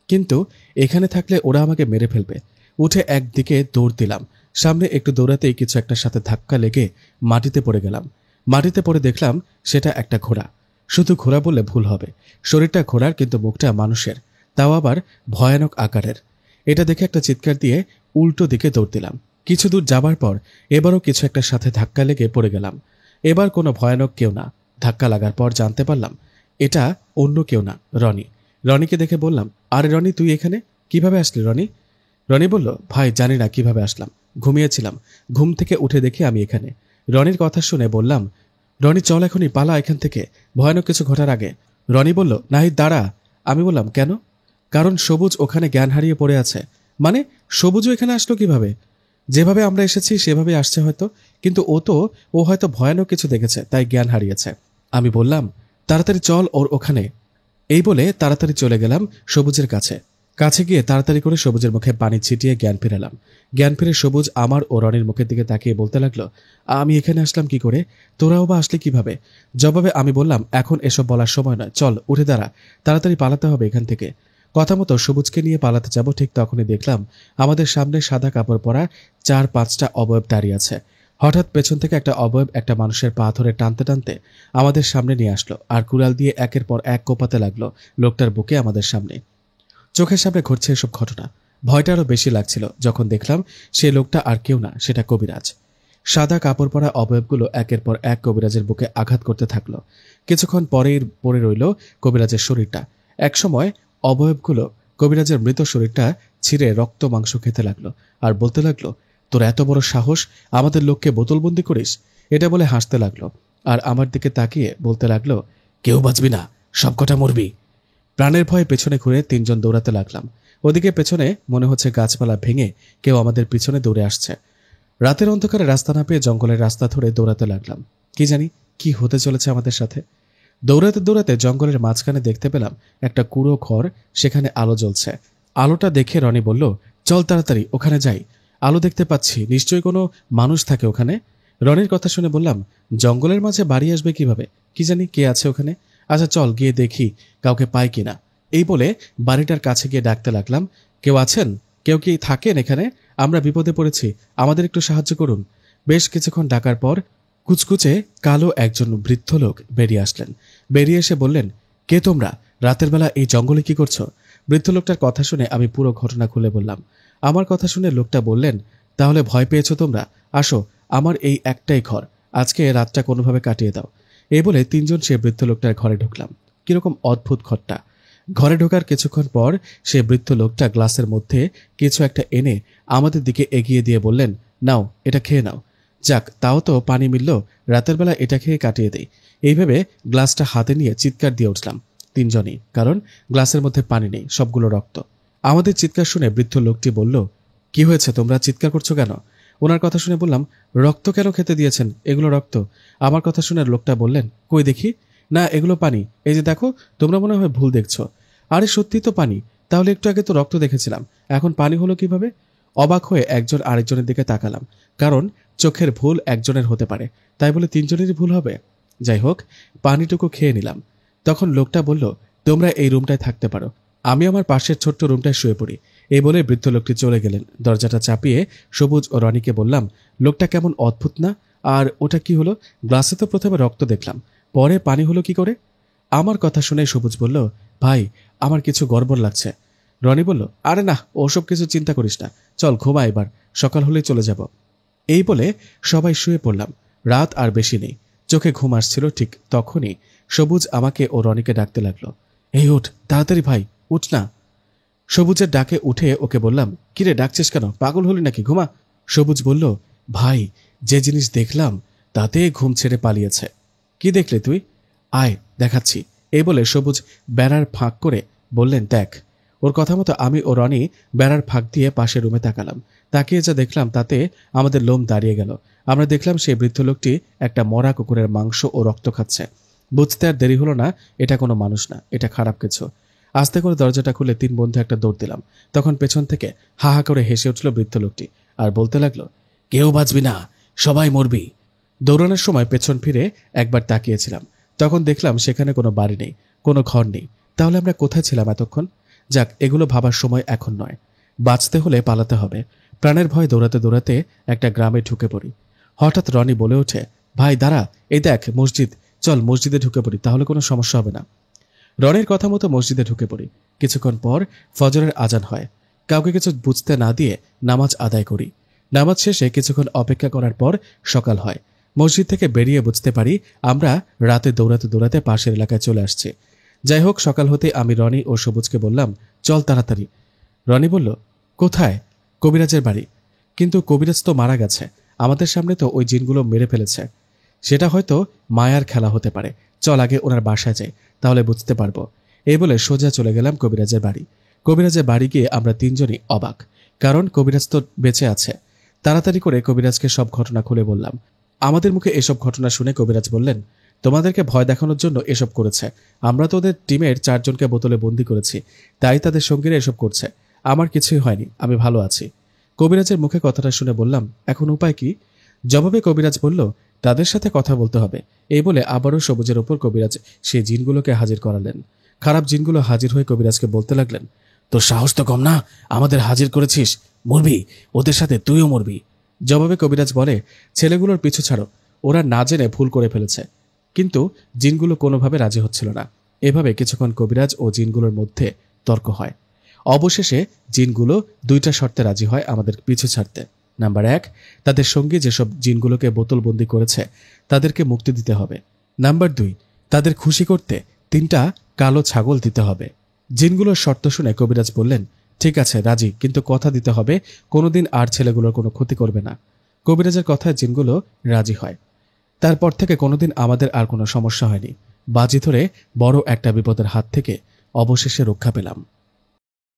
কিন্তু এখানে থাকলে ওরা আমাকে মেরে ফেলবে। উঠে একদিকে দৌড় দিলাম। সামনে একটু দৌড়াতেই কিছু একটার সাথে ধাক্কা লেগে মাটিতে পড়ে গেলাম। মাটিতে পড়ে দেখলাম সেটা একটা ঘোড়া। শুধু ঘোড়া বললে ভুল হবে। শরীরটা ঘোড়ার, কিন্তু মুখটা মানুষের, তাও আবার ভয়ানক আকারের। এটা দেখে একটা চিৎকার দিয়ে উল্টো দিকে দৌড় দিলাম। কিছু দূর যাবার পর এবারও কিছু একটার সাথে ধাক্কা লেগে পড়ে গেলাম। এবার কোনো ভয়ানক কেউ না। ধাক্কা লাগার পর জানতে পারলাম এটা অন্য কেউ না, রনি। রনিকে দেখে বললাম, আরে রনি, তুই এখানে কিভাবে আসলি রনি? রনি বলল, ভাই জানি না কিভাবে আসলাম, ঘুমিয়েছিলাম, ঘুম থেকে উঠে দেখি আমি এখানে। রনির কথা শুনে বললাম, রনি চল এখনই পালা এখান থেকে, ভয়ানক কিছু ঘটার আগে। রনি বলল, নাহিদ দাঁড়া। আমি বললাম, কেন? কারণ সবুজ ওখানে জ্ঞান হারিয়ে পড়ে আছে। মানে, সবুজও এখানে আসলো কিভাবে? যেভাবে আমরা এসেছি সেভাবে আসছে হয়তো, কিন্তু ও হয়তো ভয়ানক কিছু দেখেছে, তাই জ্ঞান হারিয়েছে। আমি বললাম, তাড়াতাড়ি চল ওর ওখানে। এই বলে তাড়াতাড়ি চলে গেলাম সবুজের কাছে। কাছে গিয়ে তাড়াতাড়ি করে সবুজের মুখে পানি ছিটিয়ে জ্ঞান ফেরালাম। জ্ঞান ফিরে সবুজ আমার ও রনির মুখের দিকে তাকিয়ে বলতে লাগলো, আমি এখানে আসলাম কি করে? তোরাও বা আসলে কিভাবে? জবাবে আমি বললাম, এখন এসব বলার সময় নয়, চল উঠে দাঁড়া, তাড়াতাড়ি পালাতে হবে এখান থেকে। কথা মতো সবুজকে নিয়ে পালাতে যাব, ঠিক তখনই দেখলাম আমাদের সামনে সাদা কাপড় পরা 4-5টা অবয়ব দাঁড়িয়ে আছে। হঠাৎ পেছন থেকে একটা অবয়ব একটা মানুষের পা ধরে টানতে টানতে আমাদের সামনে নিয়ে আসলো, আর কুড়াল দিয়ে একের পর এক কোপাতে লাগলো লোকটার বুকে আমাদের সামনে। চোখের সামনে ঘটছে এসব ঘটনা। ভয়টা আরো বেশি লাগছিল যখন দেখলাম সে লোকটা আর কেউ না, সেটা কবিরাজ। সাদা কাপড় পরা অবয়বগুলো একের পর এক কবিরাজের বুকে আঘাত করতে থাকলো। কিছুক্ষণ পরেই পড়ে রইল কবিরাজের শরীরটা। একসময় অবয়বগুলো কবিরাজের মৃত শরীরটা ছিঁড়ে রক্ত মাংস খেতে লাগলো আর বলতে লাগলো, তোর এত বড় সাহস, আমাদের লোককে বোতলবন্দি করিস? এটা বলে হাসতে লাগলো আর আমার দিকে তাকিয়ে বলতে লাগলো, কেউ বাঁচবি না, সবকটা মরবি। প্রাণের ভয়ে পেছনে ঘুরে তিনজন দৌড়াতে লাগলাম। ওদিকে পেছনে মনে হচ্ছে গাছপালা ভেঙে কেউ আমাদের পিছনে দৌড়ে আসছে। রাতের অন্ধকারে রাস্তা না পেয়ে জঙ্গলের রাস্তা ধরে দৌড়াতে লাগলাম। কি জানি কি হতে চলেছে আমাদের সাথে। দৌড়াতে দৌড়াতে জঙ্গলের মাঝখানে দেখতে পেলাম একটা কুঁড়ো ঘর, সেখানে আলো জ্বলছে। আলোটা দেখে রনি বলল, চল তাড়াতাড়ি ওখানে যাই, আলো দেখতে পাচ্ছি, নিশ্চয়ই কোনো মানুষ থাকে ওখানে। রনির কথা শুনে বললাম, জঙ্গলের মাঝে বাড়ি আসবে কিভাবে, কি জানি কে আছে ওখানে, আচ্ছা চল গিয়ে দেখি কাউকে পাই কিনা। এই বলে বাড়িটার কাছে গিয়ে ডাকতে লাগলাম, কেউ আছেন, কেউ কি থাকেন এখানে, আমরা বিপদে পড়েছি, আমাদের একটু সাহায্য করুন। বেশ কিছুক্ষণ ডাকার পর কুচকুচে কালো একজন বৃদ্ধ লোক বেরিয়ে আসলেন। বেরিয়ে এসে বললেন, কে তোমরা, রাতের বেলা এই জঙ্গলে কি করছো? বৃদ্ধ লোকটার কথা শুনে আমি পুরো ঘটনা খুলে বললাম। আমার কথা শুনে লোকটা বললেন, তাহলে ভয় পেয়েছো তোমরা, আসো, আমার এই একটাই ঘর, আজকে রাতটা কোনোভাবে কাটিয়ে দাও। এই বলে তিনজন সে বৃদ্ধ লোকটার ঘরে ঢুকলাম। কিরকম অদ্ভুত ঘরটা। ঘরে ঢোকার কিছুক্ষণ পর সে বৃদ্ধ লোকটা গ্লাসের মধ্যে কিছু একটা এনে আমাদের দিকে এগিয়ে দিয়ে বললেন, নাও এটা খেয়ে নাও। যাক, তাও তো পানি মিলল, রাতের বেলা এটা খেয়ে কাটিয়ে দেই। এইভাবে গ্লাসটা হাতে নিয়ে চিৎকার দিয়ে উঠলাম তিনজনই, কারণ গ্লাসের মধ্যে পানি নেই, সবগুলো রক্ত। আমাদের চিৎকার শুনে বৃদ্ধ লোকটি বলল, কি হয়েছে, তোমরা চিৎকার করছো কেন? ওনার কথা শুনে বললাম, রক্ত কেন খেতে দিয়েছেন, এগুলো রক্ত। আমার কথা শুনে লোকটা বললেন, কই দেখি, না এগুলো পানি, এই যে দেখো, তোমরা মনে হয় ভুল দেখছো। আরে সত্যি তো পানি, তাহলে একটু আগে তো রক্ত দেখেছিলাম, এখন পানি হলো কিভাবে? অবাক হয়ে একজন আরেকজনের দিকে তাকালাম, কারণ চোখের ভুল একজনের হতে পারে, তাই বলে তিনজনেরই ভুল হবে? যাই হোক, পানিটুকু খেয়ে নিলাম। তখন লোকটা বলল, তোমরা এই রুমটায় থাকতে পারো, আমি আমার পাশের ছোট্ট রুমটায় শুয়ে পড়ি। এই বলে বৃদ্ধ লোকটি চলে গেলেন। দরজাটা চাপিয়ে সবুজ ও রনিকে বললাম, লোকটা কেমন অদ্ভুত না? আর ওটা কি হলো? গ্লাসে তো প্রথমে রক্ত দেখলাম, পরে পানি হলো কি করে? আমার কথা শুনে সবুজ বলল, ভাই আমার কিছু গড়বড় লাগছে। রনি বলল, আরে না, ওসব কিছু চিন্তা করিস না, চল ঘুমা, এবার সকাল হলেই চলে যাব। এই বলে সবাই শুয়ে পড়লাম। রাত আর বেশি নেই, চোখে ঘুম আসছিল। ঠিক তখনই সবুজ আমাকে ও রনিকে ডাকতে লাগলো, এই উঠ তাড়াতাড়ি ভাই, উঠ না। সবুজের ডাকে উঠে ওকে বললাম, কিরে ডাকছিস কেন, পাগল হলি নাকি, ঘুমা। সবুজ বলল, ভাই যে জিনিস দেখলাম তাতে ঘুম ছেড়ে পালিয়েছে। কি দেখলে তুই? আয় দেখাচ্ছি। এই বলে সবুজ বেড়ার ফাঁক করে বললেন, দেখ। ওর কথা মতো আমি ও রনি বেড়ার ফাঁক দিয়ে পাশের রুমে তাকালাম। তাকিয়ে যা দেখলাম তাতে আমাদের লোম দাঁড়িয়ে গেল। আমরা দেখলাম সেই বৃদ্ধ লোকটি একটা মরা কুকুরের মাংস ও রক্ত খাচ্ছে। বুঝতে আর দেরি হলো না, এটা কোনো মানুষ না, এটা খারাপ কিছু। আস্তে করে দরজাটা খুলে তিন বন্ধু একটা দৌড় দিলাম। তখন পেছন থেকে হা হা করে হেসে উঠল বৃদ্ধ লোকটি আর বলতে লাগলো, কেউ বাঁচবি না, সবাই মরবি। দৌড়ানোর সময় পেছন ফিরে একবার তাকিয়েছিলাম, তখন দেখলাম সেখানে কোনো বাড়ি নেই, কোনো ঘর নেই। তাহলে আমরা কোথায় ছিলাম এতক্ষণ? যাক, এগুলো ভাবার সময় এখন নয়, বাঁচতে হলে পালাতে হবে। প্রাণের ভয় দৌড়াতে দৌড়াতে একটা গ্রামে ঢুকে পড়ি। হঠাৎ রনি বলে ওঠে, ভাই দাঁড়া, এই দেখ মসজিদ, চল মসজিদে ঢুকে পড়ি, তাহলে কোনো সমস্যা হবে না। রনির কথা মতো মসজিদে ঢুকে পড়ি। কিছুক্ষণ পর ফজরের আজান হয়। কাউকে কিছু বুঝতে না দিয়ে নামাজ আদায় করি। নামাজ শেষে কিছুক্ষণ অপেক্ষা করার পর সকাল হয়। মসজিদ থেকে বেরিয়ে বুঝতে পারি আমরা রাতে দৌড়াতে দৌড়াতে পাশের এলাকায় চলে আসছি। যাই হোক, সকাল হতে আমি রনি ও সবুজকে বললাম, চল তাড়াতাড়ি। রনি বলল, কোথায়? কবিরাজের বাড়ি। কিন্তু কবিরাজ তো মারা গেছে, আমাদের সামনে তো ওই জিনগুলো মেরে ফেলেছে। সেটা হয়তো মায়ার খেলা হতে পারে, চল আগে ওনার বাসায় যাই, তাহলে বুঝতে পারবো। এই বলে সোজা চলে গেলাম কবিরাজের বাড়ি। কবিরাজের বাড়ি গিয়ে আমরা তিনজনই অবাক, কারণ কবিরাজ তো বেঁচে আছে। তাড়াতাড়ি করে কবিরাজকে সব ঘটনা খুলে বললাম। আমাদের মুখে এসব ঘটনা শুনে কবিরাজ বললেন, তোমাদেরকে ভয় দেখানোর জন্য এসব করেছে। আমরা তো ওদের টিমের 4 জনকে বোতলে বন্দি করেছি, তাই তাদের সঙ্গীরা এসব করছে। আমার কিছুই হয়নি, আমি ভালো আছি। কবিরাজের মুখে কথাটা শুনে বললাম, এখন উপায় কি? জবাবে কবিরাজ বলল, তাদের সাথে কথা বলতে হবে। এই বলে আবারও সবুজের ওপর কবিরাজ সেই জিনগুলোকে হাজির করালেন। খারাপ জিনগুলো হাজির হয়ে কবিরাজকে বলতে লাগলেন, তোর সাহস তো কম না, আমাদের হাজির করেছিস, মরবি, ওদের সাথে তুইও মরবি। জবাবে কবিরাজ বলে, ছেলেগুলোর পিছু ছাড়ো, ওরা না জেনে ভুল করে ফেলেছে। কিন্তু জিনগুলো কোনোভাবে রাজি হচ্ছিল না। এভাবে কিছুক্ষণ কবিরাজ ও জিনগুলোর মধ্যে তর্ক হয়। অবশেষে জিনগুলো 2টা শর্তে রাজি হয় আমাদের পিছু ছাড়তে। নাম্বার 1, তাদের সঙ্গী যেসব জিনগুলোকে বোতলবন্দি করেছে তাদেরকে মুক্তি দিতে হবে। নাম্বার 2, তাদের খুশি করতে 3টা কালো ছাগল দিতে হবে। জিনগুলোর শর্ত শুনে কবিরাজ বললেন, ঠিক আছে রাজি, কিন্তু কথা দিতে হবে কোনোদিন আর ছেলেগুলোর কোনো ক্ষতি করবে না। কবিরাজের কথায় জিনগুলো রাজি হয়। তারপর থেকে কোনোদিন আমাদের আর কোনো সমস্যা হয়নি। বাজি ধরে বড় একটা বিপদের হাত থেকে অবশেষে রক্ষা পেলাম।